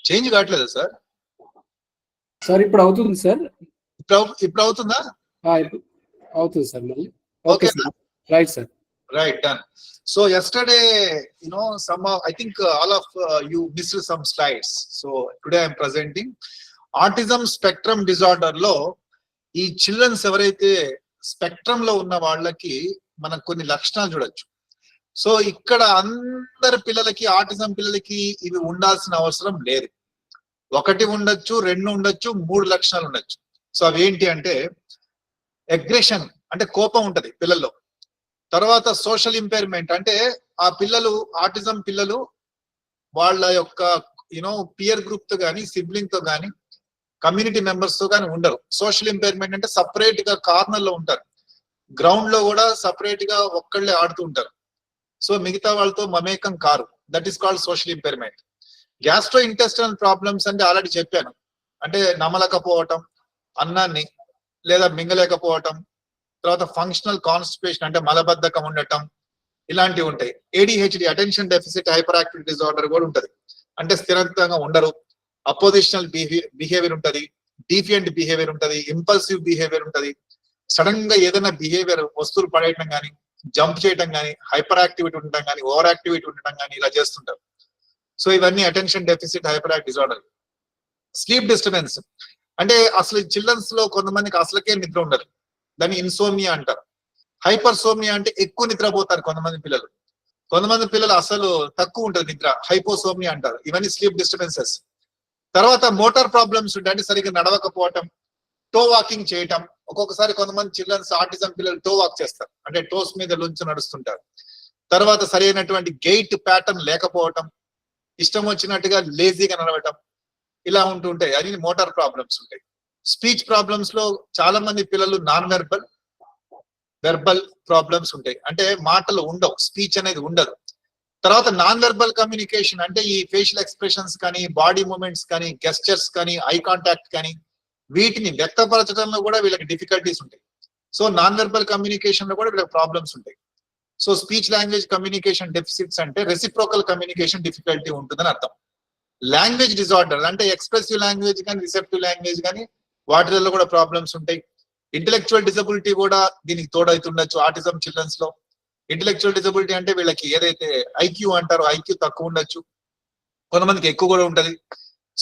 Change కావట్లేదు sir. Sir ఇప్పుడు అవుతుంది సార్. ఇప్పుడు అవుతుందా? అవుతుంది సార్ మళ్ళీ. Okay sir, right sir. Right, done. So yesterday, I think all of you missed some slides. So today I am presenting autism spectrum disorder lo ee childrens evaraithe spectrum lo unna vallaki manaku konni lakshanalu chudochu. So ikkada andaru pillalaki autism pillalaki ivi undalsina avasaram ledhu. ఒకటి ఉండొచ్చు, రెండు ఉండొచ్చు, మూడు లక్షణాలు ఉండొచ్చు. So అవి ఏంటి అంటే అగ్రెషన్ అంటే కోపం ఉంటది పిల్లల్లో. తర్వాత సోషల్ ఇంపైర్మెంట్ అంటే ఆ పిల్లలు ఆటిజం పిల్లలు వాళ్ళ యొక్క పియర్ గ్రూప్ తో కానీ సిబ్లింగ్ తో కానీ కమ్యూనిటీ మెంబర్స్ తో కానీ ఉండరు. సోషల్ ఇంపైర్మెంట్ అంటే సపరేట్ గా కార్నర్ లో ఉంటారు, గ్రౌండ్ లో కూడా సపరేట్ గా ఒక్కళ్ళే ఆడుతూ ఉంటారు. సో మిగతా వాళ్ళతో మమేకం car. That is called social impairment. Gastro intestinal problems అంటే ఆల్రెడీ చెప్పాను, అంటే నమలకపోవటం, అన్నాన్ని లేదా మింగలేకపోవటం, తర్వాత ఫంక్షనల్ కాన్స్టిపేషన్ అంటే మలబద్ధకం ఉండటం, ఇలాంటివి ఉంటాయి. ADHD attention deficit hyper activity disorder కూడా ఉంటది, అంటే స్థిరంగా ఉండరు. అపోజిషనల్ బిహేవియర్ ఉంటది, డీఫియంట్ బిహేవియర్ ఉంటది, ఇంపల్సివ్ బిహేవియర్ ఉంటది. సడన్ గా ఏదైనా బిహేవియర్ వస్తువులు పడేయటం కానీ, జంప్ చేయటం కానీ, హైపర్ యాక్టివిటీ ఉండటం కానీ, ఓవర్ యాక్టివిటీ ఉండటం కానీ ఇలా చేస్తుంటారు. సో ఇవన్నీ attention deficit hyper activity disorder. Sleep disturbance అంటే అసలు చిల్డ్రన్స్ లో కొంతమందికి అసలుకే నిద్ర ఉండదు, దాన్ని ఇన్సోమియా అంటారు. హైపర్ సోమియా అంటే ఎక్కువ నిద్రపోతారు కొంతమంది పిల్లలు, కొంతమంది పిల్లలు అసలు తక్కువ ఉంటుంది నిద్ర, హైపోసోమియా అంటారు. ఇవన్నీ స్లీప్ డిస్టర్బెన్సెస్. తర్వాత మోటార్ ప్రాబ్లమ్స్ ఉంటాయి, అంటే సరిగ్గా నడవకపోవటం, టో వాకింగ్ చేయటం. ఒక్కొక్కసారి కొంతమంది చిల్డ్రన్స్ ఆటిజం పిల్లలు టో వాక్ చేస్తారు, అంటే టోస్ మీద నుంచి నడుస్తుంటారు. తర్వాత సరైనటువంటి గెయిట్ ప్యాటర్న్ లేకపోవటం, ఇష్టం వచ్చినట్టుగా లేజీగా నడవటం, ఇలా ఉంటుంటాయి. అది మోటార్ ప్రాబ్లమ్స్ ఉంటాయి. స్పీచ్ ప్రాబ్లమ్స్ లో చాలా మంది పిల్లలు నాన్ వెర్బల్, వెర్బల్ ప్రాబ్లమ్స్ ఉంటాయి, అంటే మాటలు ఉండవు, స్పీచ్ అనేది ఉండదు. తర్వాత నాన్ వెర్బల్ కమ్యూనికేషన్ అంటే ఈ ఫేషియల్ ఎక్స్ప్రెషన్స్ కానీ, బాడీ మూమెంట్స్ కానీ, గెస్చర్స్ కానీ, ఐ కాంటాక్ట్ కానీ, వీటిని వ్యక్తపరచడంలో కూడా వీళ్ళకి డిఫికల్టీస్ ఉంటాయి. సో నాన్ వెర్బల్ కమ్యూనికేషన్ లో కూడా వీళ్ళకి ప్రాబ్లమ్స్ ఉంటాయి. So speech language communication deficits అంటే రెసిప్రోకల్ కమ్యూనికేషన్ డిఫికల్టీ ఉంటుందని అర్థం. లాంగ్వేజ్ డిజార్డర్ అంటే ఎక్స్ప్రెసివ్ లాంగ్వేజ్ కానీ, రిసెప్టివ్ లాంగ్వేజ్ కానీ, వాటిల్లో కూడా ప్రాబ్లమ్స్ ఉంటాయి. ఇంటెలెక్చువల్ డిజబిలిటీ కూడా దీనికి తోడవుతుండొచ్చు ఆటిజం చిల్డ్రన్స్ లో. ఇంటెలెక్చువల్ డిజబిలిటీ అంటే వీళ్ళకి ఏదైతే ఐక్యూ అంటారో ఐక్యూ తక్కువ ఉండొచ్చు, కొంతమందికి ఎక్కువ కూడా ఉంటది.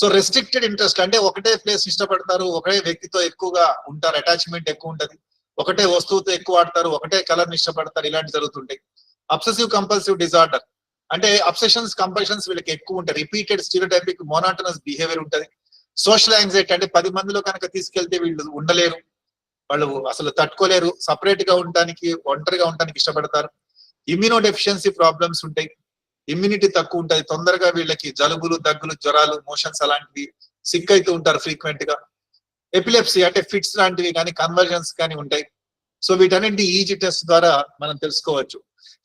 సో రెస్ట్రిక్టెడ్ ఇంట్రెస్ట్ అంటే ఒకటే ప్లేస్ ఇష్టపడతారు, ఒకటే వ్యక్తితో ఎక్కువగా ఉంటారు, అటాచ్మెంట్ ఎక్కువ ఉంటది, ఒకటే వస్తువుతో ఎక్కువ ఆడతారు, ఒకటే కలర్ ని ఇష్టపడతారు, ఇలాంటి జరుగుతుంటాయి. అబ్సెసివ్ కంపల్సివ్ డిజార్డర్ అంటే అబ్సెషన్స్ కంపల్షన్స్ వీళ్ళకి ఎక్కువ ఉంటాయి, రిపీటెడ్ స్టీరియోటైపిక్ మోనోటనస్ బిహేవియర్ ఉంటది. సోషల్ యాంగ్జైటీ అంటే 10 మందిలో కనుక తీసుకెళ్తే వీళ్ళు ఉండలేరు, వాళ్ళు అసలు తట్టుకోలేరు, సపరేట్ గా ఉండడానికి, ఒంటరిగా ఉండడానికి ఇష్టపడతారు. ఇమ్యూనో డెఫిషియన్సీ ప్రాబ్లమ్స్ ఉంటాయి, ఇమ్యూనిటీ తక్కువ ఉంటుంది, తొందరగా వీళ్ళకి జలుబులు, దగ్గులు, జ్వరాలు, మోషన్స్ అలాంటివి, సిక్ అవుతూ ఉంటారు ఫ్రీక్వెంట్ గా. ఎపిలెప్సీ అంటే ఫిట్స్ లాంటివి కానీ, కన్వర్జన్స్ కానీ ఉంటాయి. సో వీటన్నింటి ఈజీ టెస్ట్ ద్వారా మనం తెలుసుకోవచ్చు.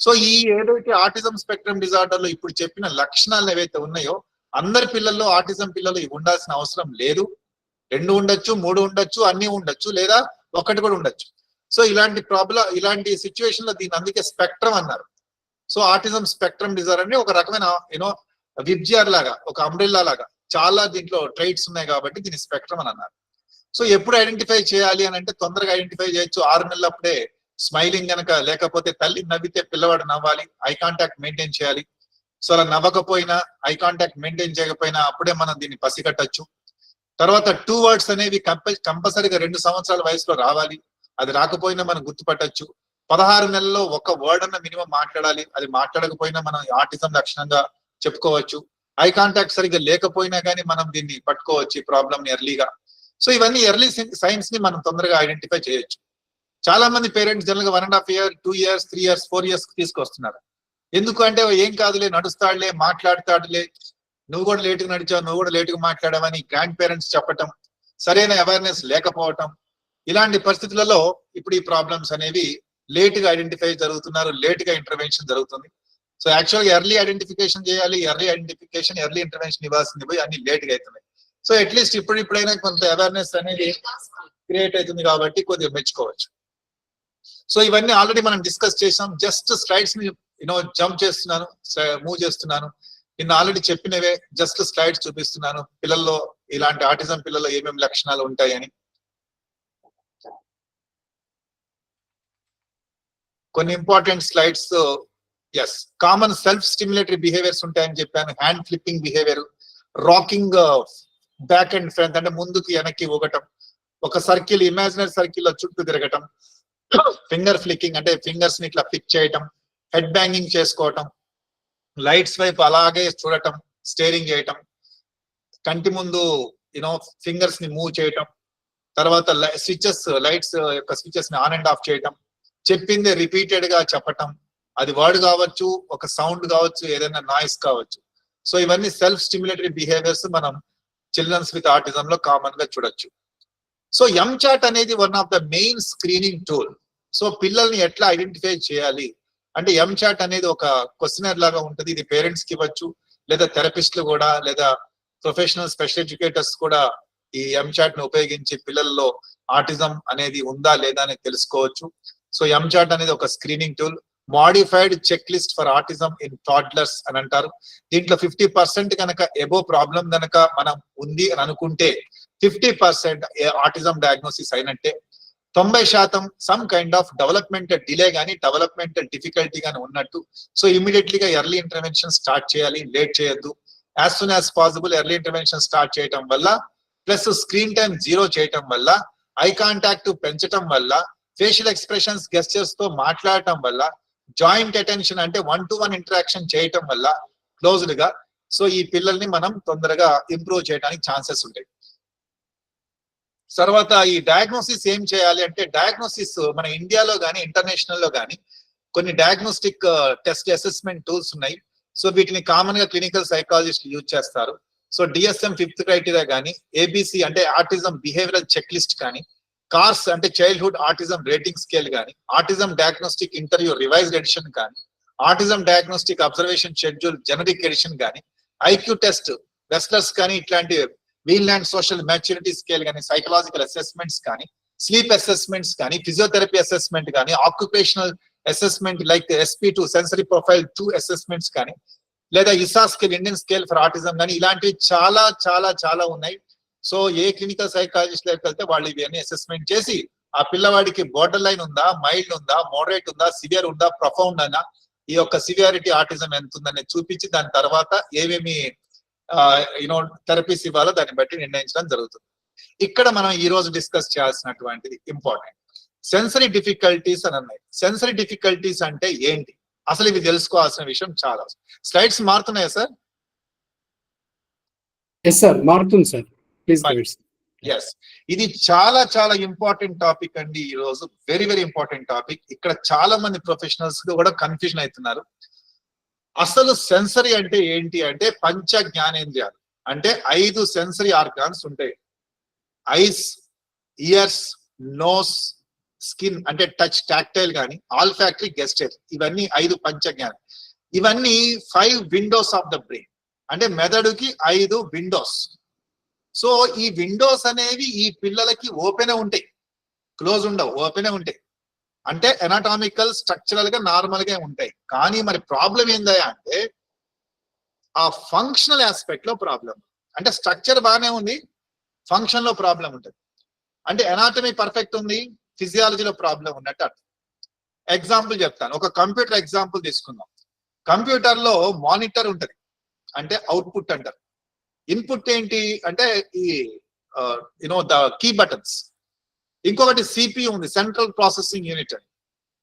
సో ఈ ఏదైతే ఆటిజం స్పెక్ట్రమ్ డిజార్డర్ లో ఇప్పుడు చెప్పిన లక్షణాలు ఏవైతే ఉన్నాయో అందరి పిల్లల్లో ఆటిజం పిల్లలు ఇవి ఉండాల్సిన అవసరం లేదు. 2 ఉండొచ్చు, 3 ఉండొచ్చు, అన్ని ఉండొచ్చు, లేదా ఒకటి కూడా ఉండొచ్చు. సో ఇలాంటి ఇలాంటి సిచ్యువేషన్ లో దీన్ని అందుకే స్పెక్ట్రమ్ అన్నారు. సో ఆటిజం స్పెక్ట్రమ్ డిజార్డర్ అంటే ఒక రకమైన విబ్జిఆర్ లాగా, ఒక అంబ్రెల్లా లాగా చాలా దీంట్లో ట్రైట్స్ ఉన్నాయి కాబట్టి దీన్ని స్పెక్ట్రమ్ అని అన్నారు. సో ఎప్పుడు ఐడెంటిఫై చేయాలి అని అంటే తొందరగా ఐడెంటిఫై చేయొచ్చు. 6 నెలలప్పుడే స్మైలింగ్ కనుక లేకపోతే, తల్లి నవ్వితే పిల్లవాడు నవ్వాలి, ఐ కాంటాక్ట్ మెయింటైన్ చేయాలి. సో అలా నవ్వకపోయినా, ఐ కాంటాక్ట్ మెయింటైన్ చేయకపోయినా అప్పుడే మనం దీన్ని పసిగట్టచ్చు. తర్వాత 2 words అనేవి కంపల్సరీగా 2 సంవత్సరాల వయసులో రావాలి, అది రాకపోయినా మనం గుర్తుపట్టచ్చు. 16 నెలల్లో ఒక వర్డ్ అన్న మినిమం మాట్లాడాలి, అది మాట్లాడకపోయినా మనం ఆటిజం లక్షణంగా చెప్పుకోవచ్చు. ఐ కాంటాక్ట్ సరిగ్గా లేకపోయినా కానీ మనం దీన్ని పట్టుకోవచ్చు ఈ ప్రాబ్లమ్ ని ఎర్లీగా. సో ఇవన్నీ ఎర్లీ సైన్స్ ని మనం తొందరగా ఐడెంటిఫై చేయొచ్చు. చాలా మంది పేరెంట్స్ జనరల్ గా 1.5 year, 2 years, 3 years, 4 years తీసుకొస్తున్నారు. ఎందుకు అంటే ఏం కాదులే, నడుస్తాడులే, మాట్లాడతాడులే, నువ్వు కూడా లేటుగా నడిచావు, నువ్వు కూడా లేటుగా మాట్లాడావని గ్రాండ్ పేరెంట్స్ చెప్పటం, సరైన అవేర్నెస్ లేకపోవటం, ఇలాంటి పరిస్థితులలో ఇప్పుడు ఈ ప్రాబ్లమ్స్ అనేవి లేట్ గా ఐడెంటిఫై జరుగుతున్నారు, లేట్ గా ఇంటర్వెన్షన్ జరుగుతుంది. సో యాక్చువల్గా ఎర్లీ ఐడెంటిఫికేషన్ చేయాలి, ఎర్లీ ఐడెంటిఫికేషన్, ఎర్లీ ఇంటర్వెన్షన్ ఇవ్వాల్సింది పోయి అన్ని లేట్ గా అవుతున్నాయి. సో అట్లీస్ట్ ఇప్పుడైనా కొంత అవేర్నెస్ అనేది క్రియేట్ అవుతుంది కాబట్టి కొద్దిగా మెచ్చుకోవచ్చు. సో ఇవన్నీ ఆల్రెడీ మనం డిస్కస్ చేసాం. జస్ట్ స్లైడ్స్ ని జంప్ చేస్తున్నాను, మూవ్ చేస్తున్నాను. నిన్న ఆల్రెడీ చెప్పినవే జస్ట్ స్లైడ్స్ చూపిస్తున్నాను పిల్లల్లో ఇలాంటి ఆటిజం పిల్లల్లో ఏమేమి లక్షణాలు ఉంటాయని. కొన్ని important slides. Yes, common self stimulatory behaviours ఉంటాయని చెప్పాను. Hand flipping behaviour, rocking back and front అంటే ముందుకి వెనక్కి ఊగటం, ఒక సర్కిల్ ఇమాజినరీ సర్కిల్ లో చుట్టూ తిరగటం, ఫింగర్ ఫ్లిక్కింగ్ అంటే ఫింగర్స్ ని ఇట్లా ఫ్లిక్ చేయటం, హెడ్ బ్యాంగింగ్ చేసుకోవటం, లైట్స్ వైపు అలాగే చూడటం, స్టేరింగ్ చేయటం, కంటి ముందు ఫింగర్స్ ని మూవ్ చేయటం, తర్వాత స్విచెస్ లైట్స్ యొక్క స్విచెస్ ని ఆన్ అండ్ ఆఫ్ చేయటం, చెప్పింది రిపీటెడ్ గా చెప్పటం, అది వర్డ్ కావచ్చు, ఒక సౌండ్ కావచ్చు, ఏదైనా నాయిస్ కావచ్చు. సో ఇవన్నీ సెల్ఫ్ స్టిమ్యులేటరీ బిహేవియర్స్ మనం చిల్డ్రన్స్ విత్ ఆటిజం లో కామన్ గా చూడొచ్చు. సో ఎంచాట్ అనేది one of the main screening tool. So పిల్లల్ని ఎట్లా ఐడెంటిఫై చేయాలి అంటే ఎంచాట్ అనేది ఒక క్వశ్చనర్ లాగా ఉంటుంది. ఇది పేరెంట్స్ కి ఇవ్వచ్చు, లేదా థెరపిస్టులు కూడా, లేదా ప్రొఫెషనల్ స్పెషల్ ఎడ్యుకేటర్స్ కూడా ఈ ఎంచాట్ ని ఉపయోగించి పిల్లల్లో ఆటిజం అనేది ఉందా లేదా అని తెలుసుకోవచ్చు. సో ఎంచాట్ అనేది ఒక screening tool. Modified check list for autism in toddlers అని అంటారు. దీంట్లో 50% కనుక ఎబో ప్రాబ్లం కనుక మనం ఉంది అని అనుకుంటే 50% ఆటిజం డయాగ్నోసిస్ అయినట్టే. 90% some kind of developmental delay గానీ డెవలప్మెంటల్ డిఫికల్టీ గానీ ఉన్నట్టు. సో ఇమీడియట్లీగా ఎర్లీ ఇంటర్వెన్షన్ స్టార్ట్ చేయాలి, లేట్ చేయొద్దు. As soon as possible early intervention start చేయటం వల్ల, ప్లస్ స్క్రీన్ టైం 0 చేయటం వల్ల, ఐ కాంటాక్ట్ పెంచటం వల్ల, ఫేషియల్ ఎక్స్ప్రెషన్స్ గెస్చర్స్ తో మాట్లాడటం వల్ల, జాయింట్ అటెన్షన్ అంటే 1-to-1 ఇంటరాక్షన్ చేయటం వల్ల క్లోజ్డ్ గా, సో ఈ పిల్లల్ని మనం తొందరగా ఇంప్రూవ్ చేయడానికి ఛాన్సెస్ ఉంటాయి. తర్వాత ఈ డయాగ్నోసిస్ ఏం చేయాలి అంటే, డయాగ్నోసిస్ మన ఇండియాలో కానీ ఇంటర్నేషనల్ లో కానీ కొన్ని డయాగ్నోస్టిక్ టెస్ట్ అసెస్మెంట్ టూల్స్ ఉన్నాయి. సో వీటిని కామన్ గా క్లినికల్ సైకాలజిస్ట్ యూజ్ చేస్తారు. సో DSM 5th క్రైటీరియా కానీ, ABC అంటే ఆటిజం బిహేవియరల్ చెక్ లిస్ట్ కానీ, కార్స్ అంటే చైల్డ్హుడ్ ఆటిజం రేటింగ్ స్కేల్ కానీ, autism diagnostic interview revised edition కానీ, autism diagnostic observation schedule generic edition కానీ, IQ టెస్ట్ వెస్లర్స్ కానీ, ఇట్లాంటి వీన్లాండ్ సోషల్ మ్యాచ్యూరిటీ స్కేల్ కానీ, సైకలాజికల్ అసెస్మెంట్స్ కానీ, స్లీప్ అసెస్మెంట్స్ కానీ, ఫిజియోథెరపీ అసెస్మెంట్ కానీ, occupational assessment like SP2 sensory profile 2 assessments కానీ, లేదా ISA scale Indian scale for autism కానీ, ఇలాంటివి చాలా చాలా చాలా ఉన్నాయి. సో ఏ క్లినికల్ సైకాలజిస్ట్ దగ్గరికి వెళ్తే వాళ్ళు ఇవన్నీ అసెస్మెంట్ చేసి ఆ పిల్లవాడికి బోర్డర్ లైన్ ఉందా, మైల్డ్ ఉందా, మోడరేట్ ఉందా, సివియర్ ఉందా, ప్రొఫౌండ్ అనా, ఈ యొక్క సివియారిటీ ఆటిజం ఎంత ఉందని చూపించి దాని తర్వాత ఏమేమి థెరపీస్ ఇవ్వాలో దాన్ని బట్టి నిర్ణయించడం జరుగుతుంది. ఇక్కడ మనం ఈ రోజు డిస్కస్ చేయాల్సినటువంటిది ఇంపార్టెంట్ సెన్సరీ డిఫికల్టీస్ అని అన్నాయి. సెన్సరీ డిఫికల్టీస్ అంటే ఏంటి, అసలు ఇవి తెలుసుకోవాల్సిన విషయం చాలా. స్లైడ్స్ మారుతున్నాయా సార్? ఎస్ సార్, మారుతుంది సార్. Please guide. ఎస్, ఇది చాలా చాలా ఇంపార్టెంట్ టాపిక్ అండి. ఈ రోజు వెరీ వెరీ ఇంపార్టెంట్ టాపిక్. ఇక్కడ చాలా మంది ప్రొఫెషనల్స్ కూడా కన్ఫ్యూజన్ అవుతున్నారు. అసలు సెన్సరీ అంటే ఏంటి అంటే, పంచ జ్ఞానేంద్రియాలు అంటే 5 సెన్సరీ ఆర్గాన్స్ ఉంటాయి. ఐస్, ఇయర్స్, నోస్, స్కిన్ అంటే టచ్, టాక్టైల్ కానీ, ఆల్ఫాక్టరీ, గెస్టైల్, ఇవన్నీ 5 పంచ జ్ఞానం. ఇవన్నీ 5 విండోస్ ఆఫ్ ద బ్రెయిన్ అంటే మెదడుకి 5 విండోస్. సో ఈ విండోస్ అనేవి ఈ పిల్లలకి ఓపెన్ ఉంటాయి, క్లోజ్ ఉండవు, ఓపెన్ ఉంటాయి. అంటే ఎనాటామికల్ స్ట్రక్చరల్ గా నార్మల్ గా ఉంటాయి. కానీ మరి ప్రాబ్లం ఏందా అంటే ఆ ఫంక్షనల్ ఆస్పెక్ట్ లో ప్రాబ్లం. అంటే స్ట్రక్చర్ బాగానే ఉంది, ఫంక్షన్ లో ప్రాబ్లం ఉంటుంది. అంటే ఎనాటమీ పర్ఫెక్ట్ ఉంది, ఫిజియాలజీలో ప్రాబ్లం ఉన్నట్టు అర్థం. ఎగ్జాంపుల్ చెప్తాను, ఒక కంప్యూటర్ ఎగ్జాంపుల్ తీసుకుందాం. కంప్యూటర్ లో మానిటర్ ఉంటది అంటే అవుట్పుట్ అంటారు. ఇన్పుట్ ఏంటి అంటే ఈ ద కీ బటన్స్. ఇంకొకటి CPU ఉంది, సెంట్రల్ ప్రాసెసింగ్ యూనిట్ అని.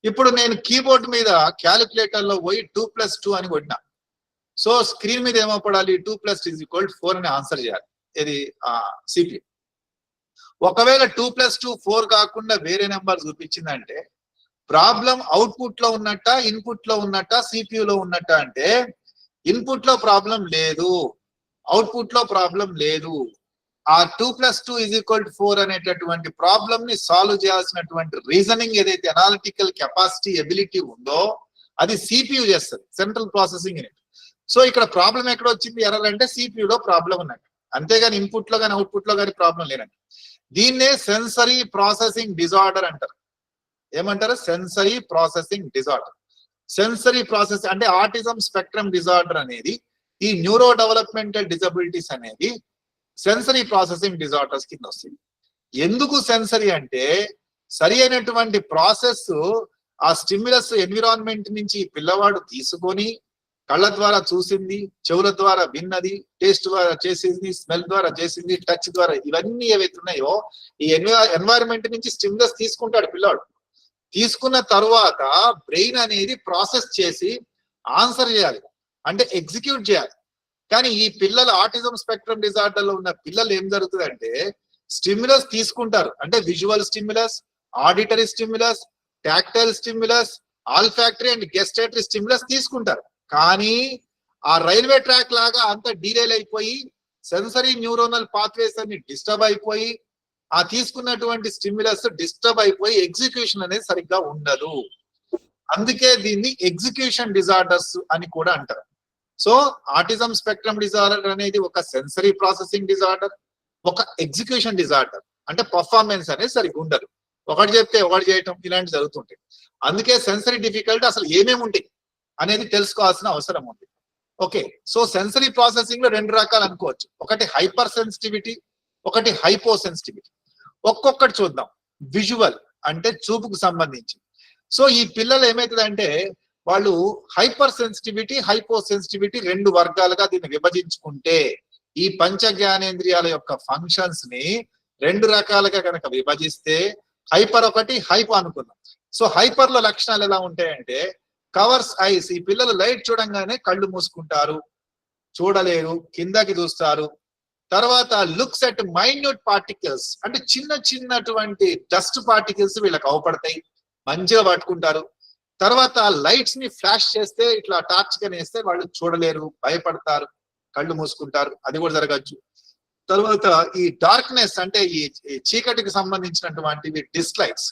ఇప్పుడు నేను కీబోర్డ్ మీద క్యాలిక్యులేటర్ లో పోయి 2+2 అని కొట్టినా. సో స్క్రీన్ మీద ఏమో పడాలి, 2+2 = 4 అని ఆన్సర్ చేయాలి. ఇది CPU. ఒకవేళ 2+2 4 కాకుండా వేరే నెంబర్ చూపించిందంటే ప్రాబ్లం అవుట్పుట్ లో ఉన్నట్ట, ఇన్పుట్ లో ఉన్నట్ట, CPU లో ఉన్నట్ట అంటే ఇన్పుట్ లో ప్రాబ్లం లేదు, అవుట్పుట్ లో ప్రాబ్లం లేదు. ఆ 2+2 = 4 అనేటటువంటి ప్రాబ్లం ని సాల్వ్ చేయాల్సినటువంటి రీజనింగ్ ఏదైతే అనాలిటికల్ కెపాసిటీ ఎబిలిటీ ఉందో అది CPU చేస్తుంది, సెంట్రల్ ప్రాసెసింగ్ యూనిట్. సో ఇక్కడ ప్రాబ్లం ఎక్కడ వచ్చింది, ఎర్రర్ అంటే CPU లో ప్రాబ్లం ఉన్నట్టు, అంతేగాని ఇన్పుట్ లో కానీ అవుట్పుట్ లో కానీ ప్రాబ్లం లేనట్టు. దీన్నే సెన్సరీ ప్రాసెసింగ్ డిజార్డర్ అంటారు. ఏమంటారు? Sensory processing disorder. Sensory process అంటే ఆటిజం స్పెక్ట్రమ్ డిజార్డర్ అనేది ఈ న్యూరో డెవలప్మెంటల్ డిజబిలిటీస్ అనేవి సెన్సరీ ప్రాసెసింగ్ డిజార్డర్స్ కింద వస్తుంది. ఎందుకు సెన్సరీ అంటే సరి అయినటువంటి ప్రాసెస్ ఆ స్టిమ్యులస్ ఎన్విరాన్మెంట్ నుంచి పిల్లవాడు తీసుకొని కళ్ళ ద్వారా చూసింది, చెవుల ద్వారా విన్నది, టేస్ట్ ద్వారా చేసింది, స్మెల్ ద్వారా చేసింది, టచ్ ద్వారా, ఇవన్నీ ఏవైతే ఉన్నాయో ఈ ఎన్వైరన్మెంట్ నుంచి స్టిమ్యులస్ తీసుకుంటాడు పిల్లాడు. తీసుకున్న తర్వాత బ్రెయిన్ అనేది ప్రాసెస్ చేసి ఆన్సర్ చేయాలి, అంటే ఎగ్జిక్యూట్ చేయాలి. కానీ ఈ పిల్లలు ఆటిజం స్పెక్ట్రమ్ డిజార్డర్ లో ఉన్న పిల్లలు ఏం జరుగుతుందంటే స్టిమ్యులస్ తీసుకుంటారు, అంటే visual stimulus, auditory stimulus, tactile stimulus, olfactory and gustatory stimulus తీసుకుంటారు. కానీ ఆ రైల్వే ట్రాక్ లాగా అంత డీరైల్ అయిపోయి సెన్సరీ న్యూరోనల్ పాత్వేస్ అన్ని డిస్టర్బ్ అయిపోయి ఆ తీసుకున్నటువంటి స్టిమ్యులస్ డిస్టర్బ్ అయిపోయి ఎగ్జిక్యూషన్ అనేది సరిగ్గా ఉండదు. అందుకే దీన్ని ఎగ్జిక్యూషన్ డిజార్డర్స్ అని కూడా అంటారు. సో ఆటిజం స్పెక్ట్రమ్ డిజార్డర్ అనేది ఒక సెన్సరీ ప్రాసెసింగ్ డిజార్డర్, ఒక ఎగ్జిక్యూషన్ డిజార్డర్. అంటే పర్ఫార్మెన్స్ అనేది సరిగ్గా ఉండదు, ఒకటి చెప్తే ఒకటి చేయటం ఇలాంటి జరుగుతుంటాయి. అందుకే సెన్సరీ డిఫికల్టీ అసలు ఏమేమి ఉంటాయి అనేది తెలుసుకోవాల్సిన అవసరం ఉంది. ఓకే, సో సెన్సరీ ప్రాసెసింగ్ లో రెండు రకాలు అనుకోవచ్చు, ఒకటి హైపర్ సెన్సిటివిటీ, ఒకటి హైపో సెన్సిటివిటీ. ఒక్కొక్కటి చూద్దాం. విజువల్ అంటే చూపుకు సంబంధించి. సో ఈ పిల్లలు ఏమవుతుందంటే వాళ్ళు హైపర్ సెన్సిటివిటీ, హైపో సెన్సిటివిటీ రెండు వర్గాలుగా దీన్ని విభజించుకుంటే ఈ పంచ జ్ఞానేంద్రియాల యొక్క ఫంక్షన్స్ ని రెండు రకాలుగా కనుక విభజిస్తే హైపర్ ఒకటి, హైపో అనుకుందాం. సో హైపర్ లో లక్షణాలు ఎలా ఉంటాయంటే కవర్స్ ఐస్, ఈ పిల్లలు లైట్ చూడంగానే కళ్ళు మూసుకుంటారు, చూడలేరు, కిందకి చూస్తారు. తర్వాత లుక్స్ అట్ మైన్యూట్ పార్టికల్స్, అంటే చిన్న చిన్నటువంటి డస్ట్ పార్టికల్స్ వీళ్ళకి అవపడతాయి, మంచిగా పట్టుకుంటారు. తర్వాత లైట్స్ ని ఫ్లాష్ చేస్తే ఇట్లా టార్చ్ గా వేస్తే వాళ్ళు చూడలేరు, భయపడతారు, కళ్ళు మూసుకుంటారు, అది కూడా జరగచ్చు. తర్వాత ఈ డార్క్నెస్ అంటే ఈ చీకటికి సంబంధించినటువంటివి డిస్లైక్స్,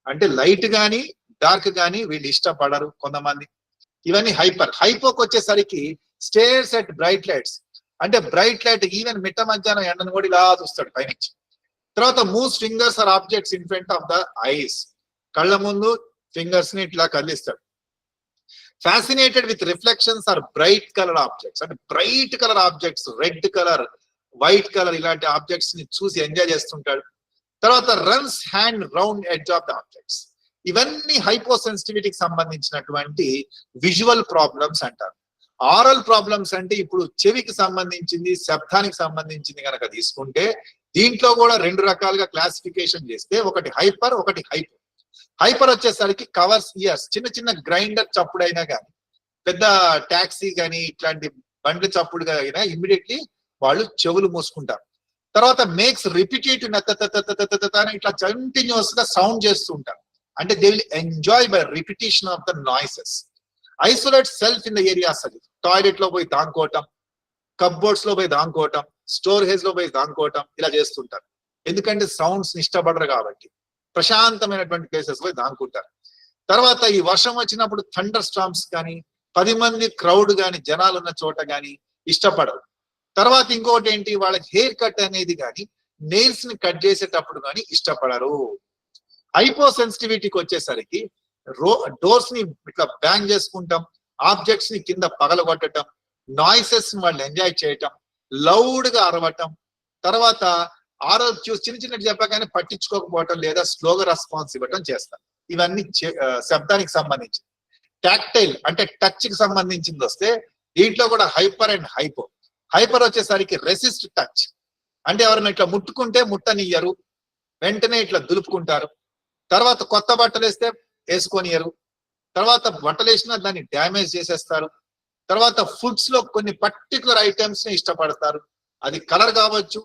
అంటే లైట్ గాని డార్క్ గాని వీళ్ళు ఇష్టపడరు కొంతమంది. ఇవన్నీ హైపర్. హైపోకి వచ్చేసరికి స్టేర్స్ అట్ బ్రైట్ లైట్స్, అంటే బ్రైట్ లైట్ ఈవెన్ మిట్ట మధ్యాహ్నం ఎండను కూడా ఇలా చూస్తాడు పైనుంచి. తర్వాత moves fingers or objects in front of the eyes, కళ్ళ ముందు ఫింగర్స్ ని ఇట్లా కదిలిస్తాడు. Fascinated with reflections or bright colour objects, అంటే bright colour objects, red colour, white colour ఇలాంటి ఆబ్జెక్ట్స్ ని చూసి ఎంజాయ్ చేస్తుంటాడు. తర్వాత runs hand round edge of the objects. ఇవన్నీ హైపో సెన్సిటివిటీకి సంబంధించినటువంటి విజువల్ ప్రాబ్లమ్స్ అంటారు. ఆరల్ ప్రాబ్లమ్స్ అంటే ఇప్పుడు చెవికి సంబంధించింది, శబ్దానికి సంబంధించింది కనుక తీసుకుంటే దీంట్లో కూడా రెండు రకాలుగా క్లాసిఫికేషన్ చేస్తే ఒకటి హైపర్, ఒకటి హైపో. హైపర్ వచ్చేసరికి కవర్స్ ఇయర్స్, చిన్న చిన్న గ్రైండర్ చప్పుడైనా కానీ, పెద్ద టాక్సీ కానీ ఇట్లాంటి బండ్ల చప్పుడు అయినా ఇమ్మీడియట్లీ వాళ్ళు చెవులు మూసుకుంటారు. తర్వాత మేక్స్ రిపిటేటివ్ ఇట్లా కంటిన్యూస్ గా సౌండ్ చేస్తూ ఉంటారు, అంటే they will enjoy by repetition of the noises. Isolate self in the areas, అది టాయిలెట్ లో పోయి దాంకోవటం, కప్బోర్డ్స్ లో పోయి దాంకోవటం, స్టోరేజ్ లో పోయి దాంకోవటం ఇలా చేస్తుంటారు. ఎందుకంటే సౌండ్స్ ఇష్టపడరు కాబట్టి ప్రశాంతమైనటువంటి ప్లేసెస్ పోయి దాంకుంటారు. తర్వాత ఈ వర్షం వచ్చినప్పుడు థండర్ స్టార్మ్స్ కానీ, 10 మంది క్రౌడ్ కానీ, జనాలు ఉన్న చోట కానీ ఇష్టపడరు. తర్వాత ఇంకోటి ఏంటి, వాళ్ళకి హెయిర్ కట్ అనేది కానీ, నెయిల్స్ ని కట్ చేసేటప్పుడు కానీ ఇష్టపడరు. హైపో సెన్సిటివిటీకి వచ్చేసరికి డోర్స్ ని ఇట్లా బ్యాంగ్ చేసుకుంటాం, ఆబ్జెక్ట్స్ ని కింద పగలగొట్టడం, నాయిసెస్ ని వాళ్ళు ఎంజాయ్ చేయటం, లౌడ్ గా అరవటం. తర్వాత చిన్న చిన్న చెప్పగానే పట్టించుకోకపోవటం లేదా స్లోగా రెస్పాన్స్ ఇవ్వటం చేస్తారు. ఇవన్నీ శబ్దానికి సంబంధించి. టాక్టైల్ అంటే టచ్ కి సంబంధించింది వస్తే దీంట్లో కూడా హైపర్ అండ్ హైపో. హైపర్ వచ్చేసరికి రెసిస్ట్ టచ్, అంటే ఎవరైనా ఇట్లా ముట్టుకుంటే ముట్టనియ్యరు, వెంటనే ఇట్లా దులుపుకుంటారు. తర్వాత కొత్త బట్టలు వేస్తే వేసుకొనియరు. తర్వాత బట్టలు వేసినా దాన్ని డ్యామేజ్ చేసేస్తారు. తర్వాత ఫుడ్స్ లో కొన్ని పర్టికులర్ ఐటమ్స్ ని ఇష్టపడతారు, అది కలర్ కావచ్చు,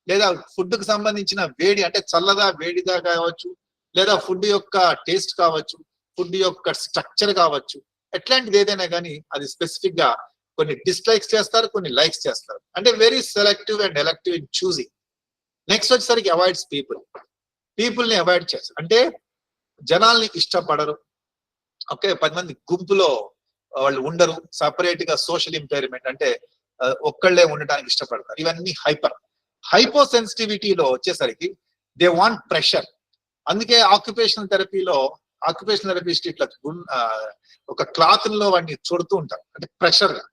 లేదా ఫుడ్ కి సంబంధించిన వేడి అంటే చల్లదా వేడిదా కావచ్చు, లేదా ఫుడ్ యొక్క టేస్ట్ కావచ్చు, ఫుడ్ యొక్క స్ట్రక్చర్ కావచ్చు. ఎట్లాంటిది ఏదైనా కానీ అది స్పెసిఫిక్ గా కొన్ని డిస్లైక్స్ చేస్తారు, కొన్ని లైక్స్ చేస్తారు. అంటే very selective and elective in choosing. Next వచ్చేసరికి అవాయిడ్స్ పీపుల్ ని అవాయిడ్ చేస్తారు, అంటే జనాల్ని ఇష్టపడరు. ఓకే, 10 మంది గుంపులో వాళ్ళు ఉండరు, సపరేట్ గా సోషల్ ఇంపైర్మెంట్ అంటే ఒక్కళ్ళే ఉండడానికి ఇష్టపడతారు. ఇవన్నీ హైపర్. హైపో సెన్సిటివిటీలో వచ్చేసరికి దే వాంట్ ప్రెషర్. అందుకే ఆక్యుపేషనల్ థెరపిస్ట్ ఇట్లా ఒక క్లాత్ లో వాడిని చుడుతూ ఉంటారు, అంటే ప్రెషర్ గా.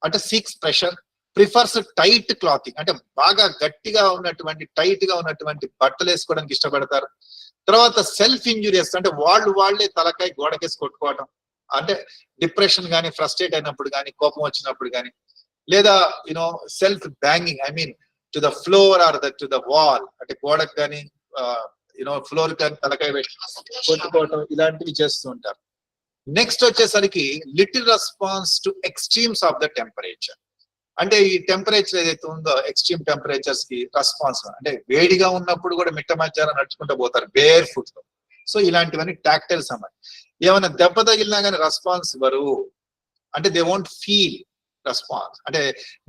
అంటే seeks pressure, prefers tight clothing అంటే బాగా గట్టిగా ఉన్నటువంటి టైట్ గా ఉన్నటువంటి బట్టలు వేసుకోవడానికి ఇష్టపడతారు. తర్వాత సెల్ఫ్ ఇంజురియస్ అంటే వాళ్ళే తలకాయ గోడకేసి కొట్టుకోవడం, అంటే డిప్రెషన్ కానీ ఫ్రస్ట్రేట్ అయినప్పుడు కానీ కోపం వచ్చినప్పుడు కానీ, లేదా you know self banging I mean to the floor or to the wall అంటే గోడకు కానీ ఫ్లోర్ కానీ తలకాయ పెట్టి కొట్టుకోవటం ఇలాంటివి చేస్తూ ఉంటారు. నెక్స్ట్ వచ్చేసరికి little response to extremes of the temperature అంటే ఈ టెంపరేచర్ ఏదైతే ఉందో ఎక్స్ట్రీమ్ టెంపరేచర్స్ కి రెస్పాన్స్ అంటే వేడిగా ఉన్నప్పుడు కూడా మిట్ట మధ్యాహ్నం నడుచుకుంటూ పోతారు బేర్ ఫుట్ తో. సో ఇలాంటివన్నీ టాక్టైల్ సంబంధం. ఏమైనా దెబ్బ తగిలినా కానీ రెస్పాన్స్ ఇవ్వరు అంటే దే వోంట్ ఫీల్ రెస్పాన్స్ అంటే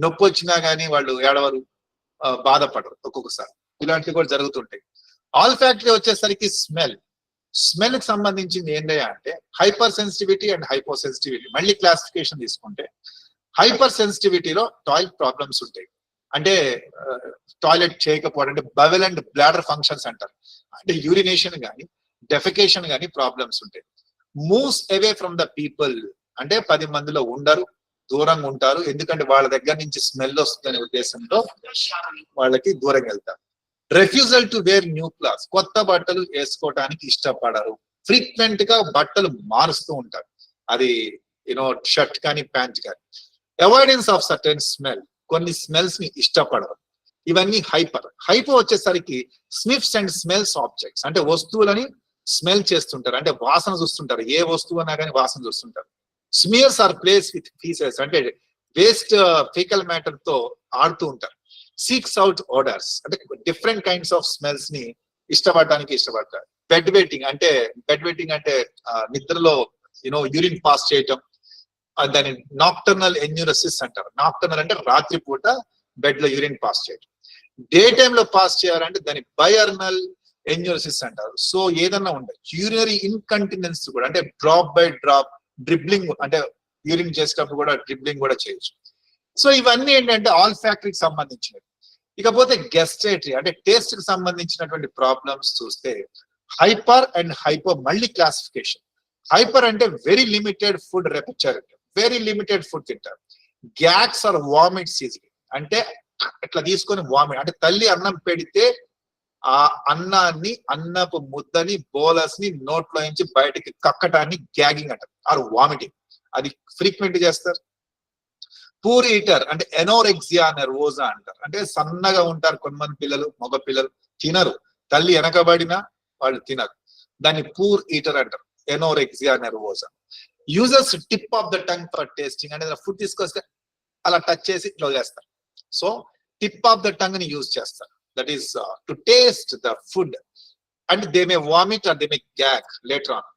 నొప్పి వచ్చినా కానీ వాళ్ళు ఏడవరు, బాధపడరు ఒక్కొక్కసారి. ఇలాంటివి కూడా జరుగుతుంటాయి. ఆల్ ఫ్యాక్టరీ వచ్చేసరికి స్మెల్ కి సంబంధించింది ఏంటి అంటే hyper sensitivity and hypo sensitivity. మళ్ళీ క్లాసిఫికేషన్ తీసుకుంటే హైపర్ సెన్సిటివిటీలో టాయిలెట్ ప్రాబ్లమ్స్ ఉంటాయి అంటే టాయిలెట్ చేయకపోవడం అంటే బవెల్ అండ్ బ్లాడర్ ఫంక్షన్స్ అంటారు అంటే యూరినేషన్ కానీ డెఫికేషన్ కానీ ప్రాబ్లమ్స్ ఉంటాయి. Moves away from the people అంటే 10 మందిలో ఉండరు, దూరంగా ఉంటారు ఎందుకంటే వాళ్ళ దగ్గర నుంచి స్మెల్ వస్తుందనే ఉద్దేశంతో వాళ్ళకి దూరంగా వెళ్తారు. Refusal to wear new clothes కొత్త బట్టలు వేసుకోవడానికి ఇష్టపడరు. ఫ్రీక్వెంట్ గా బట్టలు మారుస్తూ ఉంటారు, అది షర్ట్ కానీ ప్యాంట్ కానీ. అవాయిడెన్స్ ఆఫ్ సర్టెన్ స్మెల్ కొన్ని స్మెల్స్ ని ఇష్టపడరు. ఇవన్నీ హైపో వచ్చేసరికి స్నిఫ్స్ అండ్ స్మెల్స్ ఆబ్జెక్ట్స్ అంటే వస్తువులని స్మెల్ చేస్తుంటారు అంటే వాసన చూస్తుంటారు, ఏ వస్తువు అన్నా కానీ వాసన చూస్తుంటారు. Smears or plays with faeces అంటే వేస్ట్ ఫీకల్ మ్యాటర్ తో ఆడుతూ ఉంటారు. సీక్స్ అవుట్ ఓడర్స్ అంటే డిఫరెంట్ కైండ్స్ ఆఫ్ స్మెల్స్ ని ఇష్టపడతారు. బెడ్ వెయిటింగ్ అంటే నిద్రలో యూరిన్ పాస్ చేయటం, దాన్ని నాక్టర్నల్ ఎన్యూరసిస్ అంటారు. నాక్టర్నల్ అంటే రాత్రిపూట బెడ్ లో యూరిన్ పాస్ చేయటం. డే టైమ్ లో పాస్ చేయాలంటే దాన్ని బయర్నల్ ఎన్యూరసిస్ అంటారు. సో ఏదన్నా ఉండదు యూరినరీ ఇన్కంటినెన్స్ కూడా అంటే డ్రాప్ బై డ్రాప్ డ్రిబ్లింగ్ అంటే యూరిన్ చేసేటప్పుడు కూడా డ్రిబ్లింగ్ కూడా చేయొచ్చు. సో ఇవన్నీ ఏంటంటే ఆల్ ఫ్యాక్టరీకి సంబంధించినవి. ఇకపోతే గెస్టేటరీ అంటే టేస్ట్ కి సంబంధించినటువంటి ప్రాబ్లమ్స్ చూస్తే హైపర్ అండ్ హైపో మళ్ళీ క్లాసిఫికేషన్. హైపర్ అంటే very limited food repertoire, very limited food తింటారు. గ్యాగ్స్ ఆర్ వామిట్స్ ఈజీలీ అంటే ఇట్లా తీసుకొని వామిట్ అంటే తల్లి అన్నం పెడితే ఆ అన్నపు ముద్దని బోలస్ ని నోట్లో నుంచి బయటకి కక్కటాన్ని గ్యాగింగ్ అంటారు ఆర్ వామిటింగ్, అది ఫ్రీక్వెంట్ చేస్తారు. పూర్ ఈటర్ అంటే ఎనోరెక్సియా నెర్వోజా అంటారు అంటే సన్నగా ఉంటారు కొంతమంది పిల్లలు, మగ పిల్లలు తినరు, తల్లి వెనకబడినా వాళ్ళు తినరు, దాన్ని పూర్ ఈటర్ అంటారు ఎనోరెక్సియా నెర్వోజా. యూజర్స్ tip of the tongue for tasting అంటే ఫుడ్ తీసుకొస్తే అలా టచ్ చేసి క్లోజ్ చేస్తారు. So tip of the tongue ని యూజ్ చేస్తారు, that is to taste the food and they may vomit or they may gag later on.